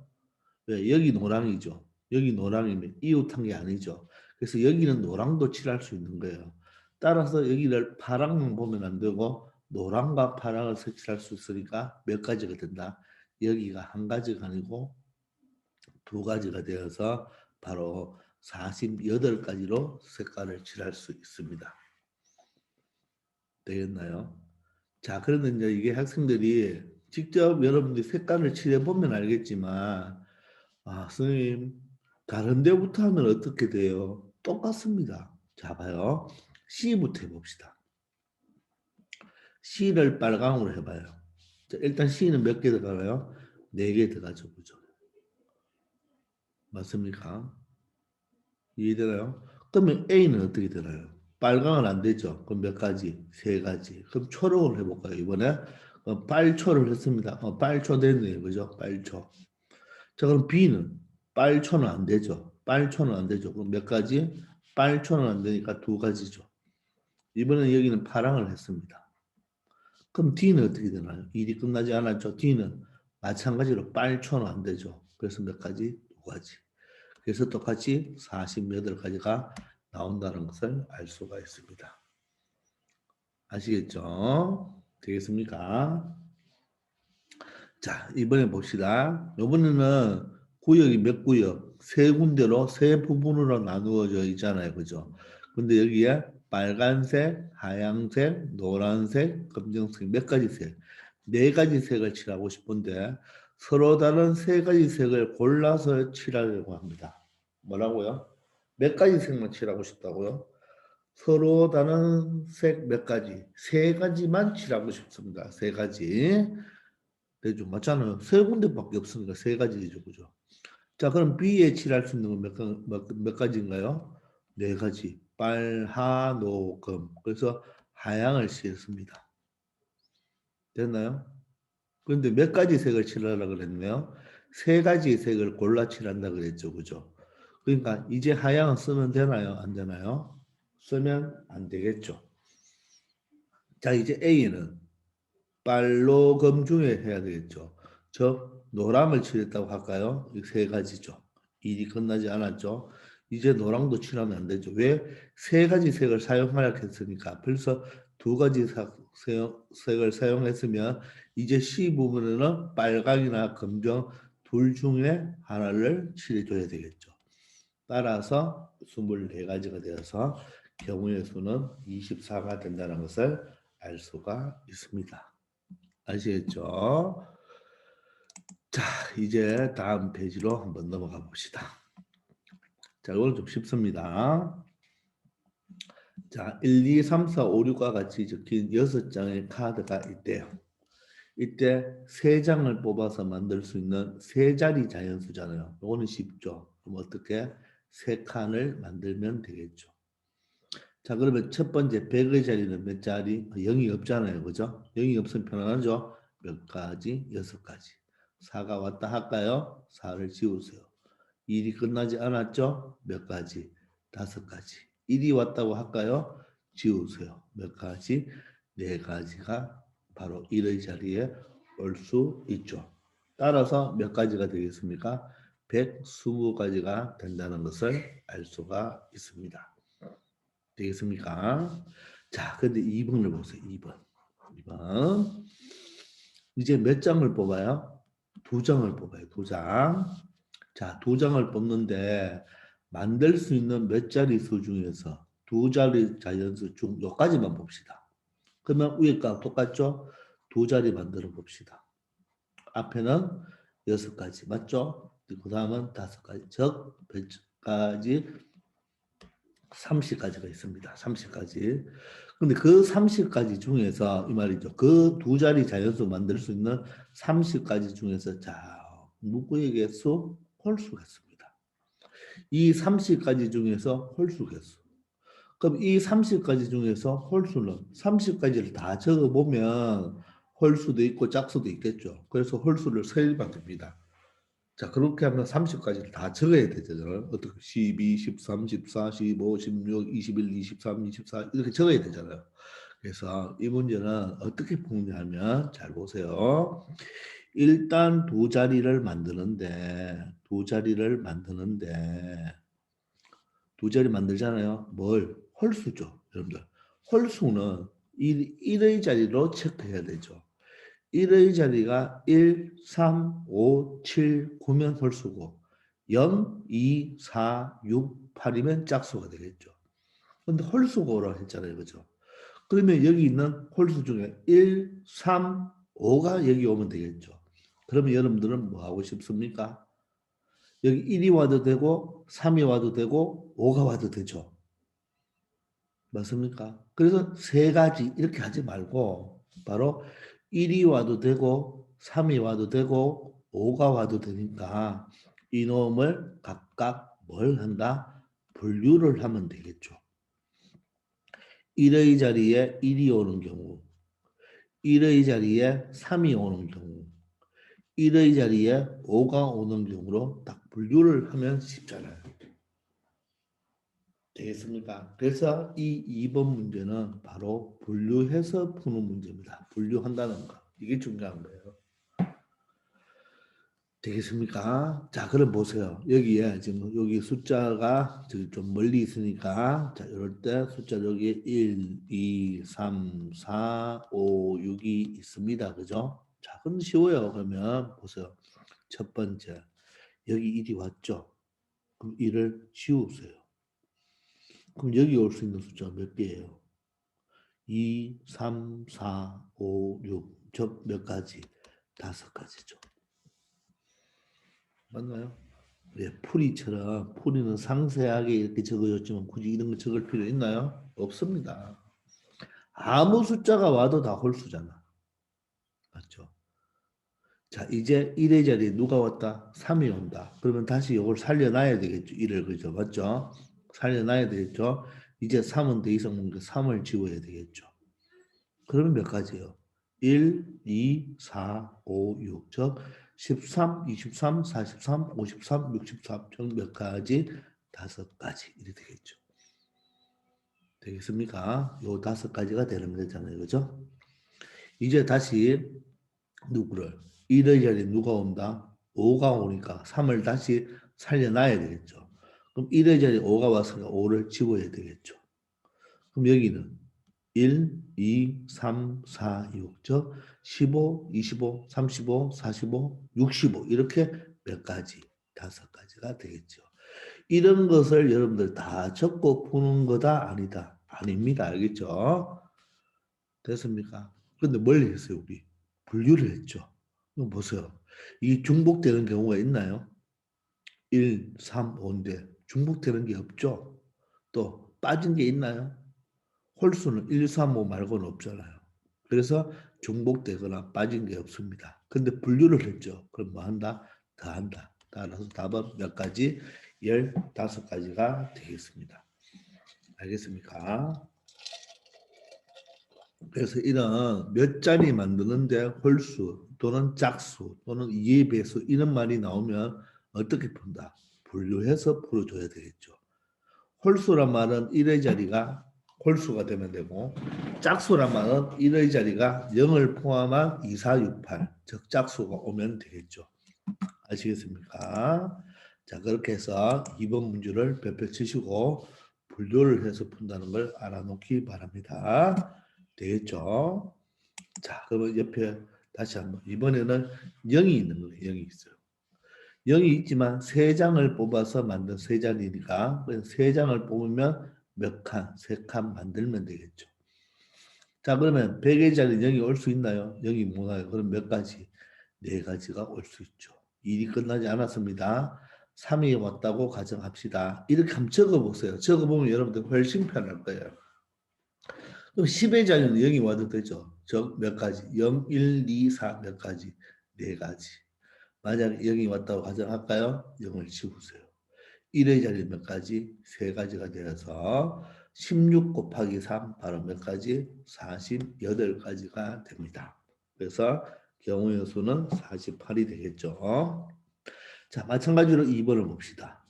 왜? 여기 노랑이죠. 여기 노랑이면 이웃한 게 아니죠. 그래서 여기는 노랑도 칠할 수 있는 거예요. 따라서 여기를 파랑만 보면 안 되고 노랑과 파랑을 색칠할 수 있으니까 몇 가지가 된다. 여기가 한 가지가 아니고 두 가지가 되어서 바로 48가지로 색깔을 칠할 수 있습니다. 되겠나요? 자, 그런데 이제 이게 학생들이 직접 여러분들이 색깔을 칠해보면 알겠지만, 아, 선생님, 다른 데부터 하면 어떻게 돼요? 똑같습니다. 자, 봐요. C부터 해봅시다. C를 빨강으로 해봐요. 자, 일단 C는 몇 개 들어가나요? 4개 들어가죠. 그죠? 맞습니까? 이해되나요? 그러면 A는 어떻게 되나요? 빨강은 안 되죠. 그럼 몇 가지? 3가지. 그럼 초록을 해볼까요? 이번에 빨초를 했습니다. 빨초 됐네요. 그죠? 빨초. 자, 그럼 B는 빨초는 안 되죠. 빨초는 안 되죠. 그럼 몇 가지? 빨초는 안 되니까 2가지죠. 이번엔 여기는 파랑을 했습니다. 그럼 D는 어떻게 되나요? 일이 끝나지 않았죠. D는 마찬가지로 빨초는 안 되죠. 그래서 몇 가지? 2가지. 그래서 똑같이 48가지가 나온다는 것을 알 수가 있습니다. 아시겠죠? 되겠습니까? 자, 이번에 봅시다. 이번에는 구역이 몇 구역? 세 군데로 세 부분으로 나누어져 있잖아요. 그죠? 근데 여기에 빨간색, 하얀색, 노란색, 검정색 몇 가지 색? 4가지 색을 칠하고 싶은데 서로 다른 3가지 색을 골라서 칠하려고 합니다. 뭐라고요? 몇 가지 색만 칠하고 싶다고요? 서로 다른 색 몇 가지? 3가지만 칠하고 싶습니다. 3가지. 대죠. 맞잖아요. 세 군데밖에 없으니까 3가지죠. 그죠? 자, 그럼 B에 칠할 수 있는 건 몇 가지인가요? 4가지. 빨, 하, 노, 금. 그래서 하양을 칠했습니다. 됐나요? 그런데 몇 가지 색을 칠하라 그랬네요. 3가지 색을 골라 칠한다 그랬죠. 그죠? 그러니까 이제 하양은 쓰면 되나요? 안 되나요? 쓰면 안 되겠죠. 자, 이제 A는 빨로 금 중에 해야 되겠죠. 저 노랑을 칠했다고 할까요? 이 3가지죠. 일이 끝나지 않았죠. 이제 노랑도 칠하면 안 되죠. 왜? 3가지 색을 사용하려 했으니까 벌써 2가지 색을 사용했으면 이제 C 부분에는 빨강이나 검정 둘 중에 하나를 칠해줘야 되겠죠. 따라서 24가지가 되어서 경우의 수는 24가 된다는 것을 알 수가 있습니다. 아시겠죠? 자, 이제 다음 페이지로 한번 넘어가 봅시다. 자, 이건 좀 쉽습니다. 자, 1, 2, 3, 4, 5, 6과 같이 적힌 6장의 카드가 있대요. 이때 3장을 뽑아서 만들 수 있는 3자리 자연수잖아요. 이거는 쉽죠. 그럼 어떻게? 3칸을 만들면 되겠죠. 자, 그러면 첫 번째 100의 자리는 몇 자리? 0이 없잖아요. 그죠? 0이 없으면 편안하죠? 몇 가지? 6가지. 4가 왔다 할까요? 4를 지우세요. 1이 끝나지 않았죠? 몇 가지? 5가지. 1이 왔다고 할까요? 지우세요. 몇 가지? 4가지가 바로 1의 자리에 올 수 있죠. 따라서 몇 가지가 되겠습니까? 120가지가 된다는 것을 알 수가 있습니다. 되겠습니까? 자, 근데 2번을 보세요. 2번. 2번. 이제 몇 장을 뽑아요? 2장을 뽑아요. 2장. 자, 2장을 뽑는데 만들 수 있는 몇 자리 수 중에서 2자리 자연수 중 여기까지만 봅시다. 그러면 위에 값 똑같죠? 2자리 만들어 봅시다. 앞에는 6가지 맞죠? 그 다음은 5가지 즉 몇 가지 30가지가 있습니다. 30가지. 근데 그 30가지 중에서 이 말이죠. 그 2자리 자연수 만들 수 있는 30가지 중에서 자, 누구에게 수? 홀수 개수입니다. 이 30가지 중에서 홀수 개수. 그럼 이 30가지 중에서 홀수는 30가지를 다 적어보면 홀수도 있고 짝수도 있겠죠. 그래서 홀수를 세일만 됩니다. 자, 그렇게 하면 30까지를 다 적어야 되잖아요. 어떻게 12, 13, 14, 15, 16, 21, 23, 24 이렇게 적어야 되잖아요. 그래서 이 문제는 어떻게 푸냐면 잘 보세요. 일단 2자리를 만드는데 2자리 만들잖아요. 뭘? 홀수죠. 여러분들. 홀수는 1의 자리로 체크해야 되죠. 1의 자리가 1, 3, 5, 7, 9면 홀수고 0, 2, 4, 6, 8이면 짝수가 되겠죠. 근데 홀수가 오라 했잖아요. 그죠? 그러면 여기 있는 홀수 중에 1, 3, 5가 여기 오면 되겠죠. 그러면 여러분들은 뭐 하고 싶습니까? 여기 1이 와도 되고 3이 와도 되고 5가 와도 되죠. 맞습니까? 그래서 세 가지 이렇게 하지 말고 바로 1이 와도 되고 3이 와도 되고 5가 와도 되니까 이놈을 각각 뭘 한다? 분류를 하면 되겠죠. 1의 자리에 1이 오는 경우 1의 자리에 3이 오는 경우 1의 자리에 5가 오는 경우로 딱 분류를 하면 쉽잖아요. 되겠습니까? 그래서 이 2번 문제는 바로 분류해서 푸는 문제입니다. 분류한다는 거. 이게 중요한 거예요. 되겠습니까? 자, 그럼 보세요. 여기에 지금 여기 숫자가 저기 좀 멀리 있으니까 자, 이럴 때 숫자 여기 1, 2, 3, 4, 5, 6이 있습니다. 그죠? 자, 그럼 쉬워요. 그러면 보세요. 첫 번째. 여기 1이 왔죠? 그럼 1을 지우세요. 그럼 여기 올 수 있는 숫자가 몇 개예요? 2, 3, 4, 5, 6. 저 몇 가지? 5가지죠. 맞나요? 예, 풀이처럼 풀이는 상세하게 이렇게 적어줬지만 굳이 이런 거 적을 필요 있나요? 없습니다. 아무 숫자가 와도 다 홀수잖아. 맞죠? 자, 이제 1의 자리에 누가 왔다? 3이 온다. 그러면 다시 이걸 살려놔야 되겠죠. 1을 그죠? 맞죠? 살려놔야 되겠죠? 이제 3은 더 이상 없는 3을 지워야 되겠죠. 그러면 몇 가지예요? 1, 2, 4, 5, 6. 즉 13, 23, 43, 53, 63. 총 몇 가지? 5가지. 이렇게 되겠죠. 되겠습니까? 요 5가지가 되는 거잖아요. 그죠? 이제 다시 누구를 1의 자리에 누가 온다? 5가 오니까 3을 다시 살려놔야 되겠죠. 그럼 1의 자리에 5가 왔으니까 5를 지워야 되겠죠. 그럼 여기는 1, 2, 3, 4, 6. 즉 15, 25, 35, 45, 65 이렇게 몇 가지? 5가지가 되겠죠. 이런 것을 여러분들 다 적고 푸는 거다? 아니다? 아닙니다. 알겠죠? 됐습니까? 근데 멀리 했어요, 우리. 분류를 했죠. 그럼 보세요. 이 중복되는 경우가 있나요? 1, 3, 5인데 중복되는 게 없죠? 또 빠진 게 있나요? 홀수는 1, 3, 5 말고는 없잖아요. 그래서 중복되거나 빠진 게 없습니다. 근데 분류를 했죠. 그럼 뭐 한다? 더 한다. 따라서 답은 몇 가지? 15가지가 되겠습니다. 알겠습니까? 그래서 이런 몇 자리 만드는데 홀수 또는 짝수 또는 이의 배수 이런 말이 나오면 어떻게 푼다? 분류해서 풀어줘야 되겠죠. 홀수란 말은 1의 자리가 홀수가 되면 되고 짝수란 말은 1의 자리가 0을 포함한 2, 4, 6, 8 즉 짝수가 오면 되겠죠. 아시겠습니까? 자 그렇게 해서 2번 문제를 별표 치시고 분류를 해서 푼다는 걸 알아놓기 바랍니다. 되겠죠? 자 그러면 옆에 다시 한번 이번에는 0이 있는 거예요. 0이 있어요. 0이 있지만 3장을 뽑아서 만든 세 자리니까 세 장을 뽑으면 몇 칸? 3칸 만들면 되겠죠. 자 그러면 100의 자리 0이 올 수 있나요? 0이 못 와요. 그럼 몇 가지? 4가지가 올 수 있죠. 일이 끝나지 않았습니다. 3이 왔다고 가정합시다. 이렇게 한번 적어보세요. 적어보면 여러분들 훨씬 편할 거예요. 그럼 10의 자리는 0이 와도 되죠. 즉 몇 가지? 0, 1, 2, 4 몇 가지? 4가지. 만약에 0이 왔다고 가정할까요? 0을 지우세요. 1의 자리 몇 가지? 3가지가 되어서 16 곱하기 3 바로 몇 가지? 48가지가 됩니다. 그래서 경우의 수는 48이 되겠죠. 자, 마찬가지로 2번을 봅시다.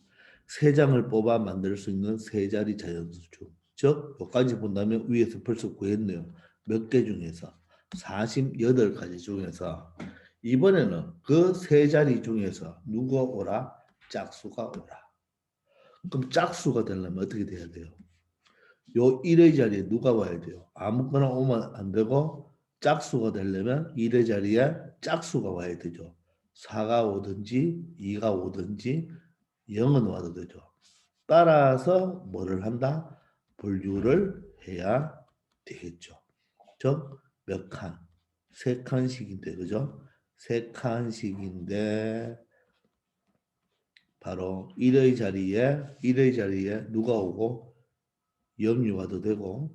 3장을 뽑아 만들 수 있는 세 자리 자연수 중, 즉 여기까지 본다면 위에서 벌써 구했네요. 몇 개 중에서? 48가지 중에서 이번에는 그 세 자리 중에서 누가 오라? 짝수가 오라. 그럼 짝수가 되려면 어떻게 돼야 돼요? 요 1의 자리에 누가 와야 돼요? 아무거나 오면 안 되고 짝수가 되려면 1의 자리에 짝수가 와야 되죠. 4가 오든지 2가 오든지 0은 와도 되죠. 따라서 뭐를 한다? 분류를 해야 되겠죠. 즉 몇 칸? 3칸씩인데 그죠? 3칸씩인데 바로 1의 자리에 누가 오고 0이 와도 되고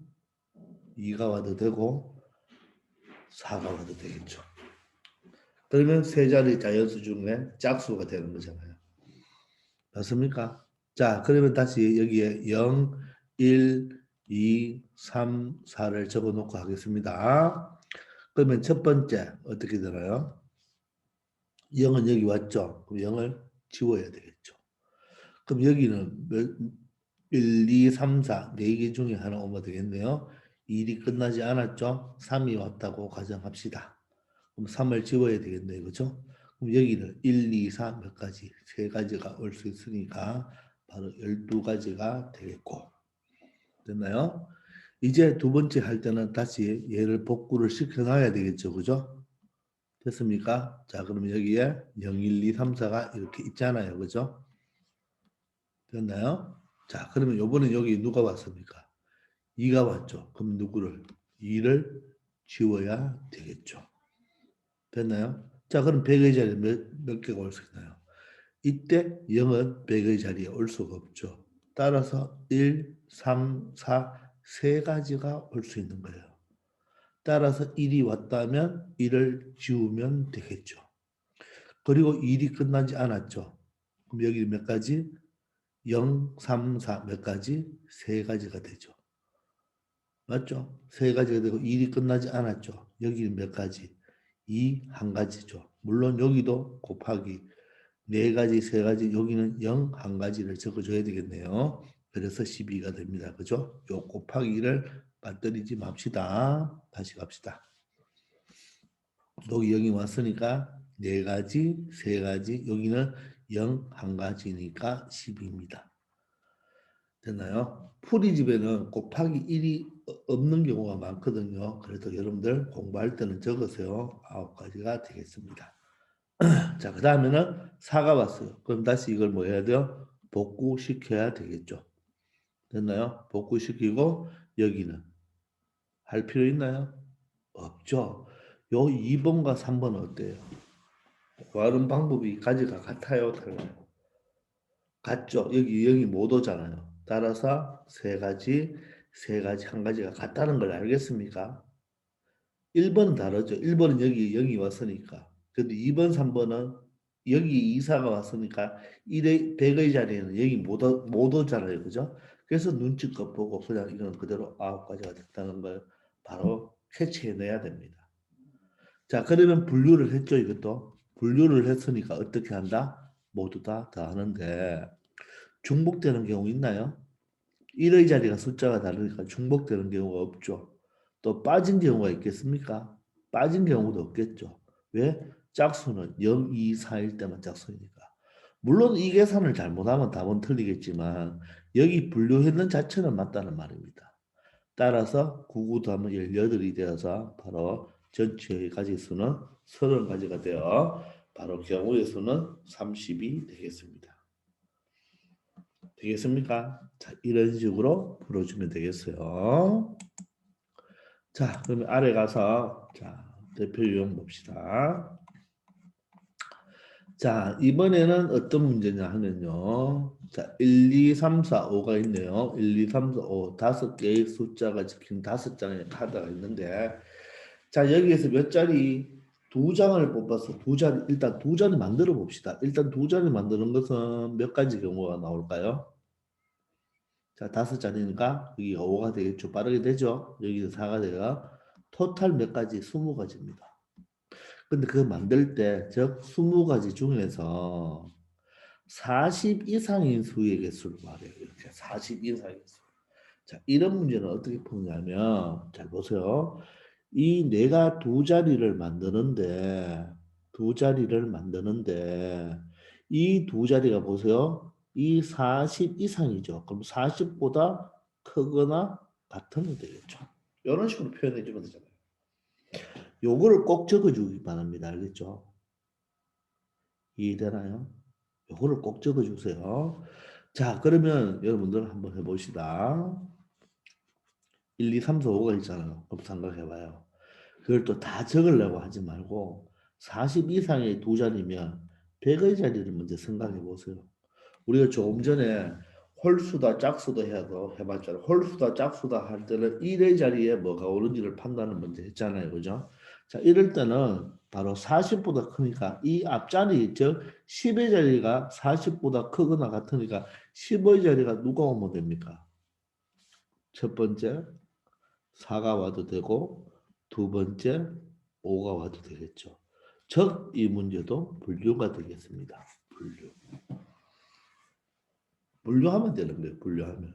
2가 와도 되고 4가 와도 되겠죠. 그러면 세 자리 자연수 중에 짝수가 되는 거잖아요. 맞습니까? 자, 그러면 다시 여기에 0, 1, 2, 3, 4를 적어놓고 하겠습니다. 그러면 첫 번째 어떻게 되나요? 0은 여기 왔죠. 그럼 0을 지워야 되겠죠. 그럼 여기는 1, 2, 3, 4 4개 중에 하나 오면 되겠네요. 1이 끝나지 않았죠. 3이 왔다고 가정합시다. 그럼 3을 지워야 되겠네요. 그죠? 그럼 여기는 1, 2, 4 몇 가지? 3가지가 올 수 있으니까 바로 12가지가 되겠고. 됐나요? 이제 두 번째 할 때는 다시 얘를 복구를 시켜놔야 되겠죠. 그죠? 됐습니까? 자, 그럼 여기에 0, 1, 2, 3, 4가 이렇게 있잖아요. 그죠? 됐나요? 자, 그러면 요번에 여기 누가 왔습니까? 2가 왔죠. 그럼 누구를? 2를 지워야 되겠죠. 됐나요? 자, 그럼 100의 자리에 몇 개가 올 수 있나요? 이때 0은 100의 자리에 올 수가 없죠. 따라서 1, 3, 4, 세 가지가 올 수 있는 거예요. 따라서 1이 왔다면 1을 지우면 되겠죠. 그리고 1이 끝나지 않았죠. 그럼 여기 몇 가지? 0, 3, 4 몇 가지? 세 가지가 되죠. 맞죠? 세 가지가 되고 1이 끝나지 않았죠. 여기는 몇 가지? 2, 한 가지죠. 물론 여기도 곱하기 4가지, 3가지, 여기는 0, 한 가지를 적어줘야 되겠네요. 그래서 12가 됩니다. 그죠? 요 곱하기를 빠뜨리지 맙시다. 다시 갑시다. 여기 0이 왔으니까 4가지, 3가지, 여기는 0, 한 가지니까 10입니다. 됐나요? 풀이집에는 곱하기 1이 없는 경우가 많거든요. 그래도 여러분들 공부할 때는 적으세요. 9가지가 되겠습니다. 자, 그 다음에는 4가 왔어요. 그럼 다시 이걸 뭐 해야 돼요? 복구시켜야 되겠죠. 됐나요? 복구시키고 여기는 할 필요 있나요? 없죠. 요 2번과 3번은 어때요? 구하는 방법이 가지가 같아요? 달라요? 같죠. 여기 못 오잖아요. 따라서 세 가지, 한 가지가 같다는 걸 알겠습니까? 1번은 다르죠. 1번은 여기 0이 왔으니까. 근데 2번, 3번은 여기 2사가 왔으니까 1의 100의 자리에는 여기 못 오잖아요. 그죠? 그래서 눈치껏 보고 그냥 이건 그대로 9가지가 됐다는 걸 바로 캐치해내야 됩니다. 자, 그러면 분류를 했죠, 이것도. 분류를 했으니까 어떻게 한다? 모두 다 더하는데 중복되는 경우 있나요? 1의 자리가 숫자가 다르니까 중복되는 경우가 없죠. 또 빠진 경우가 있겠습니까? 빠진 경우도 없겠죠. 왜? 짝수는 0, 2, 4일 때만 짝수이니까. 물론 이 계산을 잘못하면 답은 틀리겠지만 여기 분류했는 자체는 맞다는 말입니다. 따라서 9, 9 더하면 18이 되어서 바로 전체의 가지수는 30가지가 되어 바로 경우의 수는 30이 되겠습니다. 되겠습니까? 자, 이런 식으로 풀어주면 되겠어요. 자, 그러면 아래 가서 자, 대표 유형 봅시다. 자, 이번에는 어떤 문제냐 하면요. 자, 1, 2, 3, 4, 5가 있네요. 1, 2, 3, 4, 5. 5개의 숫자가 적힌 5장의 카드가 있는데 자, 여기에서 몇 자리? 2장을 뽑아서 일단 두 자리 만들어 봅시다. 일단 두 자리 만드는 것은 몇 가지 경우가 나올까요? 자, 5자리니까 여기가 5가 되겠죠. 빠르게 되죠. 여기는 4가 돼요. 토탈 몇 가지? 20가지입니다. 근데 그거 만들 때, 즉 20가지 중에서 40 이상인 수의 개수를 말해요. 이렇게 40 이상의 수. 자, 이런 문제는 어떻게 푸냐면, 잘 보세요. 이 내가 두 자리를 만드는데, 이 두 자리가 보세요. 이 40 이상이죠. 그럼 40보다 크거나 같으면 되겠죠. 이런 식으로 표현해 주면 되잖아요. 요거를 꼭 적어주기 바랍니다. 알겠죠? 이해되나요? 요거를 꼭 적어주세요. 자, 그러면 여러분들 한번 해봅시다. 1, 2, 3, 4, 5가 있잖아요. 그럼 생각해봐요. 그걸 또 다 적으려고 하지 말고 40 이상의 두 자리면 100의 자리를 먼저 생각해 보세요. 우리가 조금 전에 홀수다 짝수다 해봤잖아요. 홀수다 짝수다 할 때는 1의 자리에 뭐가 오는지를 판단을 먼저 했잖아요. 그죠? 자, 이럴 때는 바로 40보다 크니까 이 앞자리 즉 10의 자리가 40보다 크거나 같으니까 10의 자리가 누가 오면 됩니까? 첫 번째 4가 와도 되고 두 번째 5가 와도 되겠죠. 즉 이 문제도 분류가 되겠습니다. 분류하면 되는 거예요. 분류하면.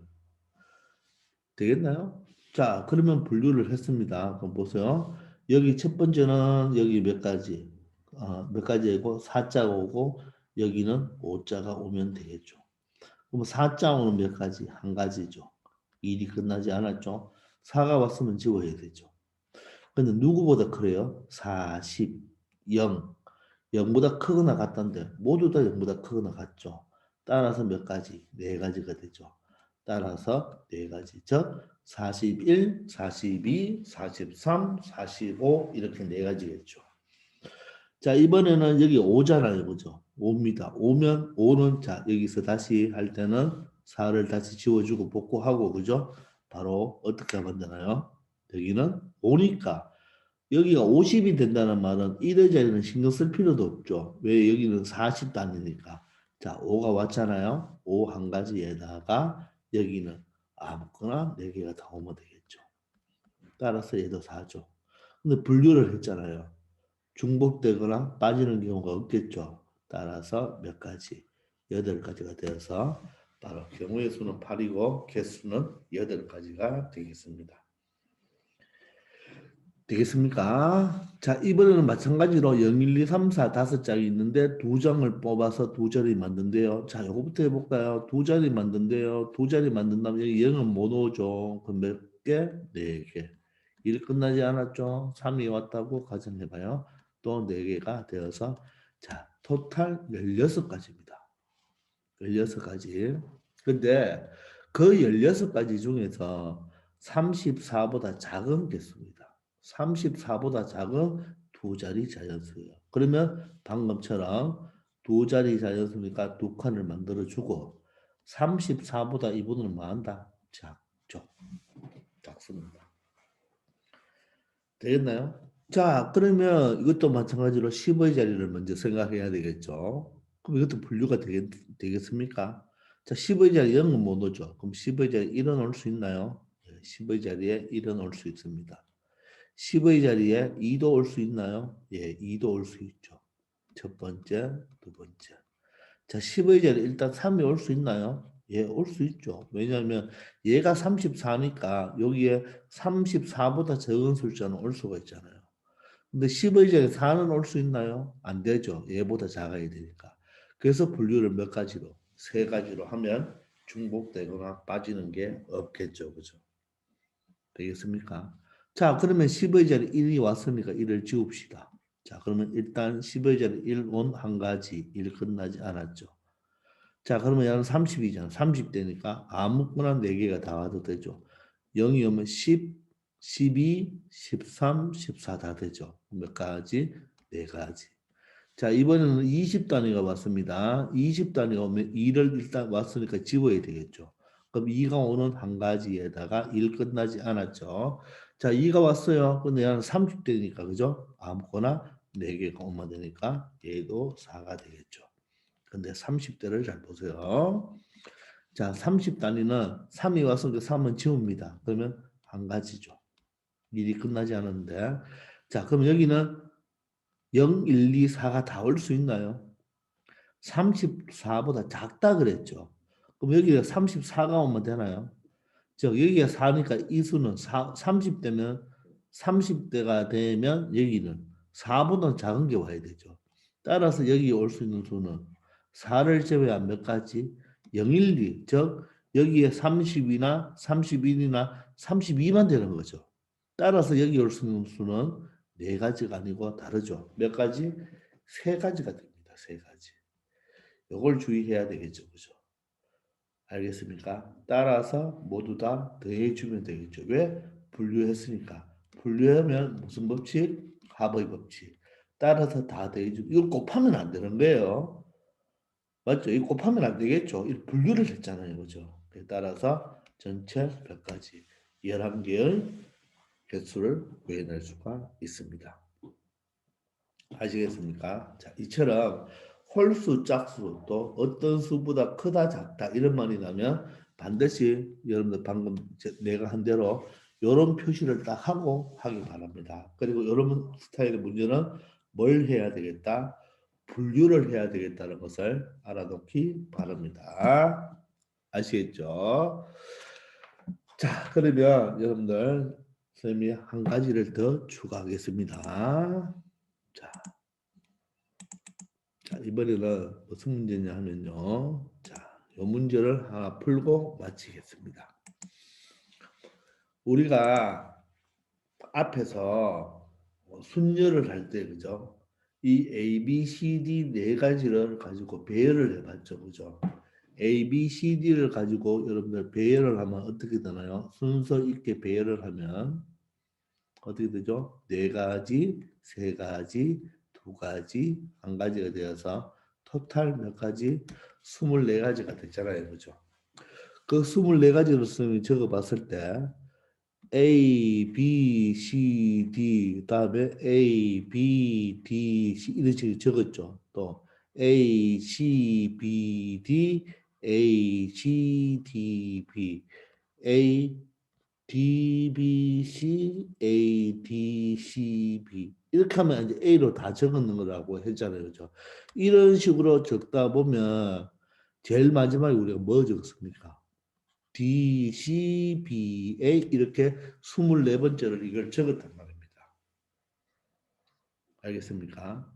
되겠나요? 자, 그러면 분류를 했습니다. 그럼 보세요. 여기 첫 번째는 여기 몇 가지? 몇 가지이고 4자가 오고 여기는 5자가 오면 되겠죠. 그럼 4자 오는 몇 가지? 한 가지죠. 일이 끝나지 않았죠. 4가 왔으면 지워야 되죠. 근데 누구보다 그래요? 40, 0. 0보다 크거나 같던데 모두 다 0보다 크거나 같죠. 따라서 몇 가지? 네 가지가 되죠. 따라서 네 가지. 즉 41, 42, 43, 45 이렇게 네 가지겠죠. 자, 이번에는 여기 5잖아요. 그죠? 5입니다. 5면 5는 자, 여기서 다시 할 때는 4를 다시 지워주고 복구하고 그죠? 바로 어떻게 하면 되나요? 여기는 5니까 여기가 50이 된다는 말은 1의 자리는 신경 쓸 필요도 없죠. 왜 여기는 40단위니까. 자, 5가 왔잖아요. 5 한 가지에다가 여기는 아무거나 4개가 다 오면 되겠죠. 따라서 얘도 4죠. 근데 분류를 했잖아요. 중복되거나 빠지는 경우가 없겠죠. 따라서 몇 가지? 8가지가 되어서 바로 경우의 수는 8이고 개수는 8가지가 되겠습니다. 되겠습니까? 자, 이번에는 마찬가지로 0, 1, 2, 3, 4, 5장이 있는데 두 장을 뽑아서 두 자리 만든대요. 자, 요거부터 해볼까요? 두 자리 만든대요. 두 자리 만든다면 여기 0은 못 오죠. 그럼 몇 개? 4개. 일 끝나지 않았죠? 3이 왔다고 가정해봐요. 또 4개가 되어서 자, 토탈 16가지입니다. 16가지. 근데 그 16가지 중에서 34보다 작은 개수입니다. 34보다 작은 두 자리 자연수예요. 그러면 방금처럼 두 자리 자연수니까 두 칸을 만들어주고 34보다 이분은 뭐한다? 작죠. 작습니다. 되겠나요? 자, 그러면 이것도 마찬가지로 10의 자리를 먼저 생각해야 되겠죠. 그럼 이것도 분류가 되겠습니까? 자, 10의 자리에 0은 못 오죠. 그럼 10의 자리에 1은 올 수 있나요? 10의 자리에 1은 올 수 있습니다. 10의 자리에 2도 올 수 있나요? 예, 2도 올 수 있죠. 첫 번째, 두 번째. 자, 10의 자리에 일단 3이 올 수 있나요? 예, 올 수 있죠. 왜냐하면 얘가 34니까 여기에 34보다 적은 숫자는 올 수가 있잖아요. 근데 10의 자리에 4는 올 수 있나요? 안 되죠. 얘보다 작아야 되니까. 그래서 분류를 몇 가지로? 세 가지로 하면 중복되거나 빠지는 게 없겠죠. 그죠? 되겠습니까? 자, 그러면 10의 자리 1이 왔으니까 1을 지웁시다. 자, 그러면 일단 10의 자리 1 온 한 가지, 1 끝나지 않았죠. 자, 그러면 얘는 30이잖아. 30대니까 아무거나 4개가 다 와도 되죠. 0이 오면 10, 12, 13, 14 다 되죠. 몇 가지? 4가지. 자, 이번에는 20단위가 왔습니다. 20단위가 오면 2를 일단 왔으니까 지워야 되겠죠. 그럼 2가 오는 한 가지에다가 1 끝나지 않았죠. 자, 2가 왔어요. 근데 얘는 30대니까, 그죠? 아무거나 4개가 오면 되니까 얘도 4가 되겠죠. 근데 30대를 잘 보세요. 자, 30단위는 3이 왔으니까 3은 지웁니다. 그러면 한 가지죠. 일이 끝나지 않았는데. 자, 그럼 여기는 0, 1, 2, 4가 다 올 수 있나요? 34보다 작다 그랬죠. 그럼 여기가 34가 오면 되나요? 즉 여기가 4니까 이 수는 30대면 30대가 되면 여기는 4보다 작은 게 와야 되죠. 따라서 여기 올 수 있는 수는 4를 제외한 몇 가지? 0, 1, 2. 즉 여기에 30이나 31이나 32만 되는 거죠. 따라서 여기 올 수 있는 수는 네 가지가 아니고 다르죠. 몇 가지? 세 가지가 됩니다. 세 가지. 이걸 주의해야 되겠죠. 그죠? 알겠습니까? 따라서 모두 다 더해주면 되겠죠. 왜? 분류했으니까. 분류하면 무슨 법칙? 합의 법칙. 따라서 다 더해주고 이걸 곱하면 안 되는 거예요. 맞죠? 이 곱하면 안 되겠죠. 이 분류를 했잖아요. 그죠? 따라서 전체 몇 가지 11개의 개수를 구해낼 수가 있습니다. 아시겠습니까? 자, 이처럼 홀수, 짝수 또 어떤 수보다 크다, 작다 이런 말이 나면 반드시 여러분들 방금 내가 한 대로 이런 표시를 딱 하고 하기 바랍니다. 그리고 여러분 스타일의 문제는 뭘 해야 되겠다? 분류를 해야 되겠다는 것을 알아놓기 바랍니다. 아시겠죠? 자, 그러면 여러분들 선생님이 한 가지를 더 추가하겠습니다. 자, 자, 이번에는 무슨 문제냐 하면요. 자, 이 문제를 하나 풀고 마치겠습니다. 우리가 앞에서 순열을 할 때, 그죠? 이 A, B, C, D 네 가지를 가지고 배열을 해봤죠, 그죠? A, B, C, D를 가지고 여러분들 배열을 하면 어떻게 되나요? 순서 있게 배열을 하면 어떻게 되죠? 네 가지, 세 가지, 두 가지, 한 가지가 되어서 토탈 몇 가지? 24가지가 됐잖아요. 그죠? 그 24가지로 쓰면 적어 봤을 때 A, B, C, D 다음에 A, B, D, C 이렇게 적었죠. 또 A, C, B, D, A, C, D, B, A, D, B, C, A, D, C, B 이렇게 하면 이제 A로 다 적는 거라고 했잖아요. 그죠? 이런 식으로 적다 보면 제일 마지막에 우리가 뭐 적습니까? D, C, B, A 이렇게 24번째를 이걸 적었단 말입니다. 알겠습니까?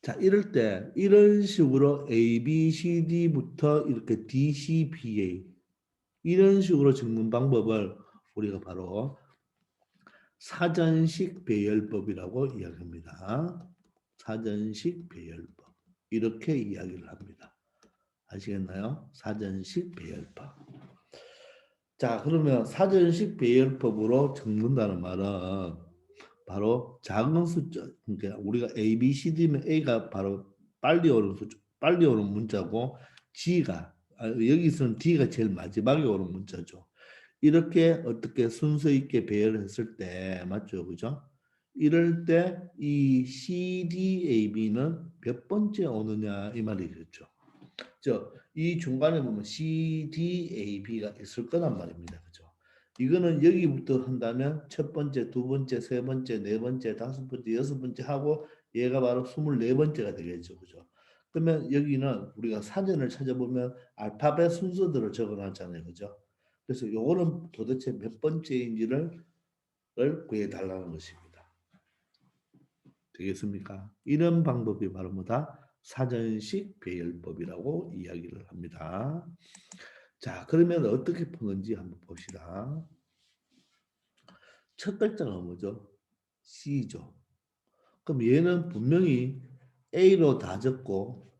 자, 이럴 때 이런 식으로 A, B, C, D부터 이렇게 D, C, B, A 이런 식으로 적는 방법을 우리가 바로 사전식 배열법이라고 이야기합니다. 사전식 배열법. 이렇게 이야기를 합니다. 아시겠나요? 사전식 배열법. 자, 그러면 사전식 배열법으로 적는다는 말은 바로 작은 숫자, 그러니까 우리가 A, B, C, D면 A가 바로 빨리 오는 숫자, 빨리 오는 문자고 G가 여기서는 D가 제일 마지막에 오는 문자죠. 이렇게 어떻게 순서 있게 배열을 했을 때 맞죠, 그죠? 이럴 때 이 C, D, A, B는 몇 번째 오느냐 이 말이겠죠. 이 중간에 보면 C, D, A, B가 있을 거란 말입니다. 그죠? 이거는 여기부터 한다면 첫 번째, 두 번째, 세 번째, 네 번째, 다섯 번째, 여섯 번째 하고 얘가 바로 24번째가 되겠죠. 그죠? 그러면 여기는 우리가 사전을 찾아보면 알파벳 순서대로 적어놨잖아요. 그죠? 그래서 요거는 도대체 몇 번째인지를 구해달라는 것입니다. 되겠습니까? 이런 방법이 바로 뭐다? 사전식 배열법이라고 이야기를 합니다. 자, 그러면 어떻게 푸는지 한번 봅시다. 첫 글자가 뭐죠? C죠. 그럼 얘는 분명히 A로 다 적고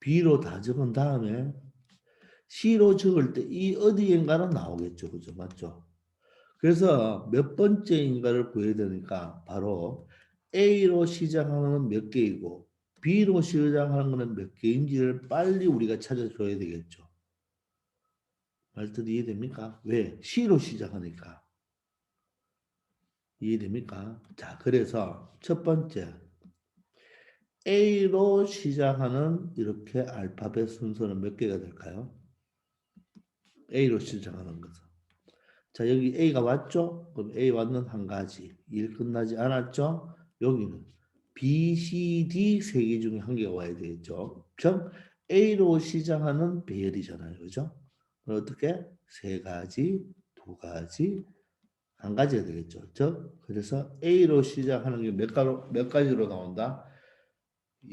B로 다 적은 다음에 C로 적을 때 이 어디인가는 나오겠죠. 그죠? 맞죠? 그래서 몇 번째인가를 구해야 되니까 바로 A로 시작하는 몇 개이고 B로 시작하는 거는 몇 개인지를 빨리 우리가 찾아줘야 되겠죠. 말뜻 이해됩니까? 왜? C로 시작하니까. 이해됩니까? 자, 그래서 첫 번째 A로 시작하는 이렇게 알파벳 순서는 몇 개가 될까요? A로 시작하는 것은. 자, 여기 A가 왔죠? 그럼 A 왔는 한 가지. 일 끝나지 않았죠? 여기는 B, C, D 세 개 중에 한 개가 와야 되겠죠. 즉 A로 시작하는 배열이잖아요. 그죠? 그럼 어떻게? 세 가지, 두 가지, 한 가지가 되겠죠. 즉 그래서 A로 시작하는 게 몇 가지로 나온다?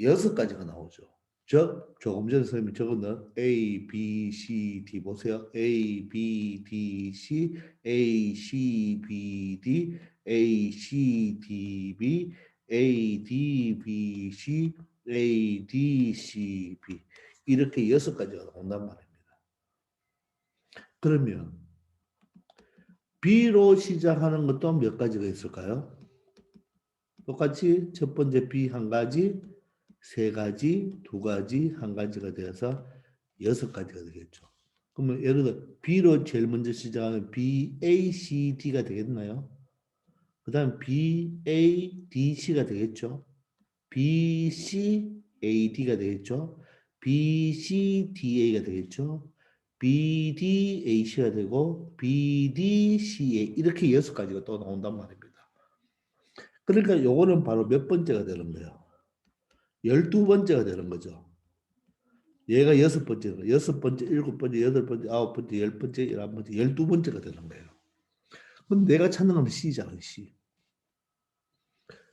여섯 가지가 나오죠. 즉 조금 전에 선생님이 적은 A, B, C, D 보세요. A, B, D, C, A, C, B, D, A, C, D, B, A, D, B, C, A, D, C, B 이렇게 여섯 가지가 나온단 말입니다. 그러면 B로 시작하는 것도 몇 가지가 있을까요? 똑같이 첫 번째 B 한 가지, 세 가지, 두 가지, 한 가지가 되어서 여섯 가지가 되겠죠. 그러면 예를 들어 B로 제일 먼저 시작하는 B, A, C, D가 되겠나요? 그 다음 B, A, D, C가 되겠죠. B, C, A, D가 되겠죠. B, C, D, A가 되겠죠. B, D, A, C가 되고 B, D, C, A 이렇게 여섯 가지가 또 나온단 말입니다. 그러니까 요거는 바로 몇 번째가 되는 거예요. 12번째가 되는 거죠. 얘가 여섯 번째는 여섯 번째, 일곱 번째, 여덟 번째, 아홉 번째, 열 번째, 열한 번째, 12번째가 되는 거예요. 그럼 내가 찾는 건 C잖아요, C.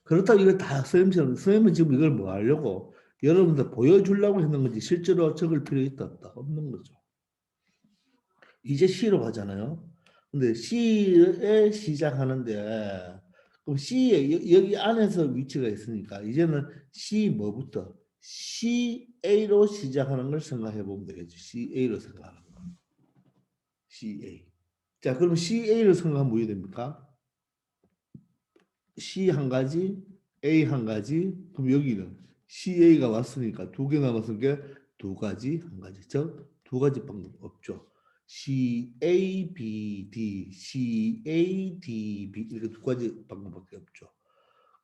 그렇다고 이걸 다 선생님은 지금 이걸 뭐 하려고 여러분들 보여주려고 했는 건지 실제로 적을 필요 있다 없다 없는 거죠. 이제 C로 가잖아요. 근데 C에 시작하는데 그럼 C에 여기 안에서 위치가 있으니까 이제는 C 뭐부터 CA로 시작하는 걸 생각해 보면 되겠죠. CA로 생각하는 거. CA. 자, 그럼 CA로 생각하면 뭐 됩니까? C 한 가지, A 한 가지, 그럼 여기는 CA가 왔으니까 두 개 남았으니까 두 가지, 한 가지. 즉, 두 가지 방법 없죠. CABD, CADB 이렇게 두 가지 방법밖에 없죠.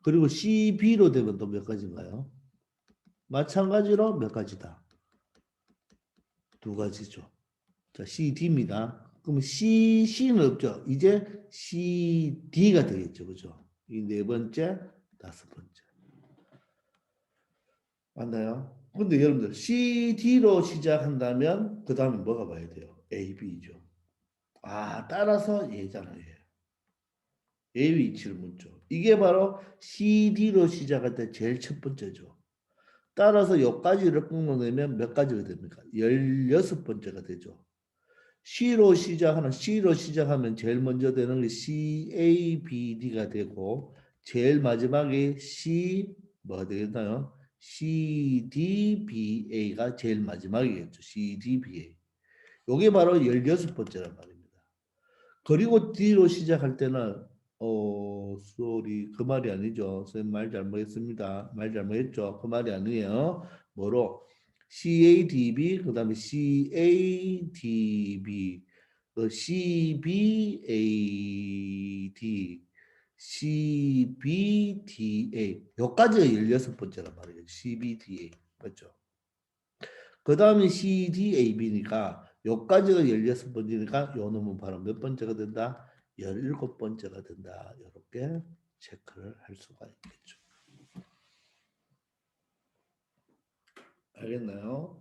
그리고 CB로 되면 또 몇 가지인가요? 마찬가지로 몇 가지다? 두 가지죠. 자, CD입니다. 그럼 CC는 없죠. 이제 CD가 되겠죠. 그죠? 이 네 번째, 다섯 번째. 맞나요? 근데 여러분들 CD로 시작한다면 그 다음에 뭐가 봐야 돼요? AB죠. 아, 따라서 얘잖아요. A 위치를 묻죠. 이게 바로 CD로 시작할 때 제일 첫 번째죠. 따라서 여기까지를 끊어내면 몇 가지가 됩니까? 16번째가 되죠. C로 시작하면 제일 먼저 되는 게 CABD가 되고 제일 마지막에 C 뭐가 되겠나요? CDBA가 제일 마지막이겠죠. CDBA. 요게 바로 16번째란 말입니다. 그리고 D로 시작할 때는 sorry 그 말이 아니죠. 선생님 말 잘못했습니다. 말 잘못했죠. 그 말이 아니에요. 뭐로? CADB 그다음에 CADB CBAD CBDA 여기까지가 16번째란 말이에요. CBDA 맞죠? 그 다음에 C, D, A, B니까 요까지가 16번째니까 요 놈은 바로 몇 번째가 된다? 17번째가 된다. 이렇게 체크를 할 수가 있겠죠. 알겠나요?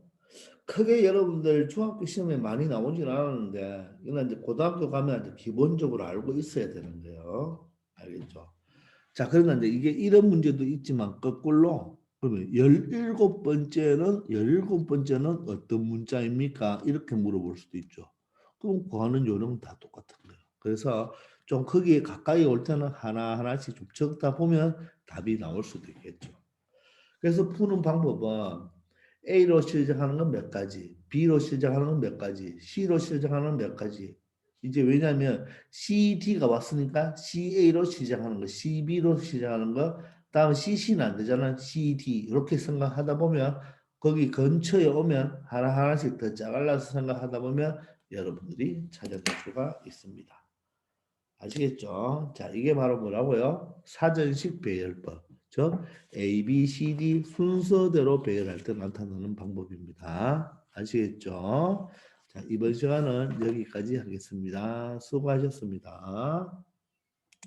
크게 여러분들 중학교 시험에 많이 나오진 않았는데 이건 이제 고등학교 가면 이제 기본적으로 알고 있어야 되는 거예요. 알겠죠? 자, 그런데 이제 이게 이런 문제도 있지만 거꾸로 그러면 17번째는 어떤 문자입니까? 이렇게 물어볼 수도 있죠. 그럼 구하는 요령은 다 똑같은 거예요. 그래서 좀 거기에 가까이 올 때는 하나하나씩 좀 적다 보면 답이 나올 수도 있겠죠. 그래서 푸는 방법은 A로 시작하는 건 몇 가지, B로 시작하는 건 몇 가지, C로 시작하는 건 몇 가지. 이제 왜냐하면 CD가 왔으니까 CA로 시작하는 거, CB로 시작하는 거, 다음 CC는 안 되잖아. CD 이렇게 생각하다 보면 거기 근처에 오면 하나하나씩 더 짜갈라서 생각하다 보면 여러분들이 찾아낼 수가 있습니다. 아시겠죠? 자, 이게 바로 뭐라고요? 사전식 배열법. 즉 A, B, C, D 순서대로 배열할 때 나타나는 방법입니다. 아시겠죠? 자, 이번 시간은 여기까지 하겠습니다. 수고하셨습니다.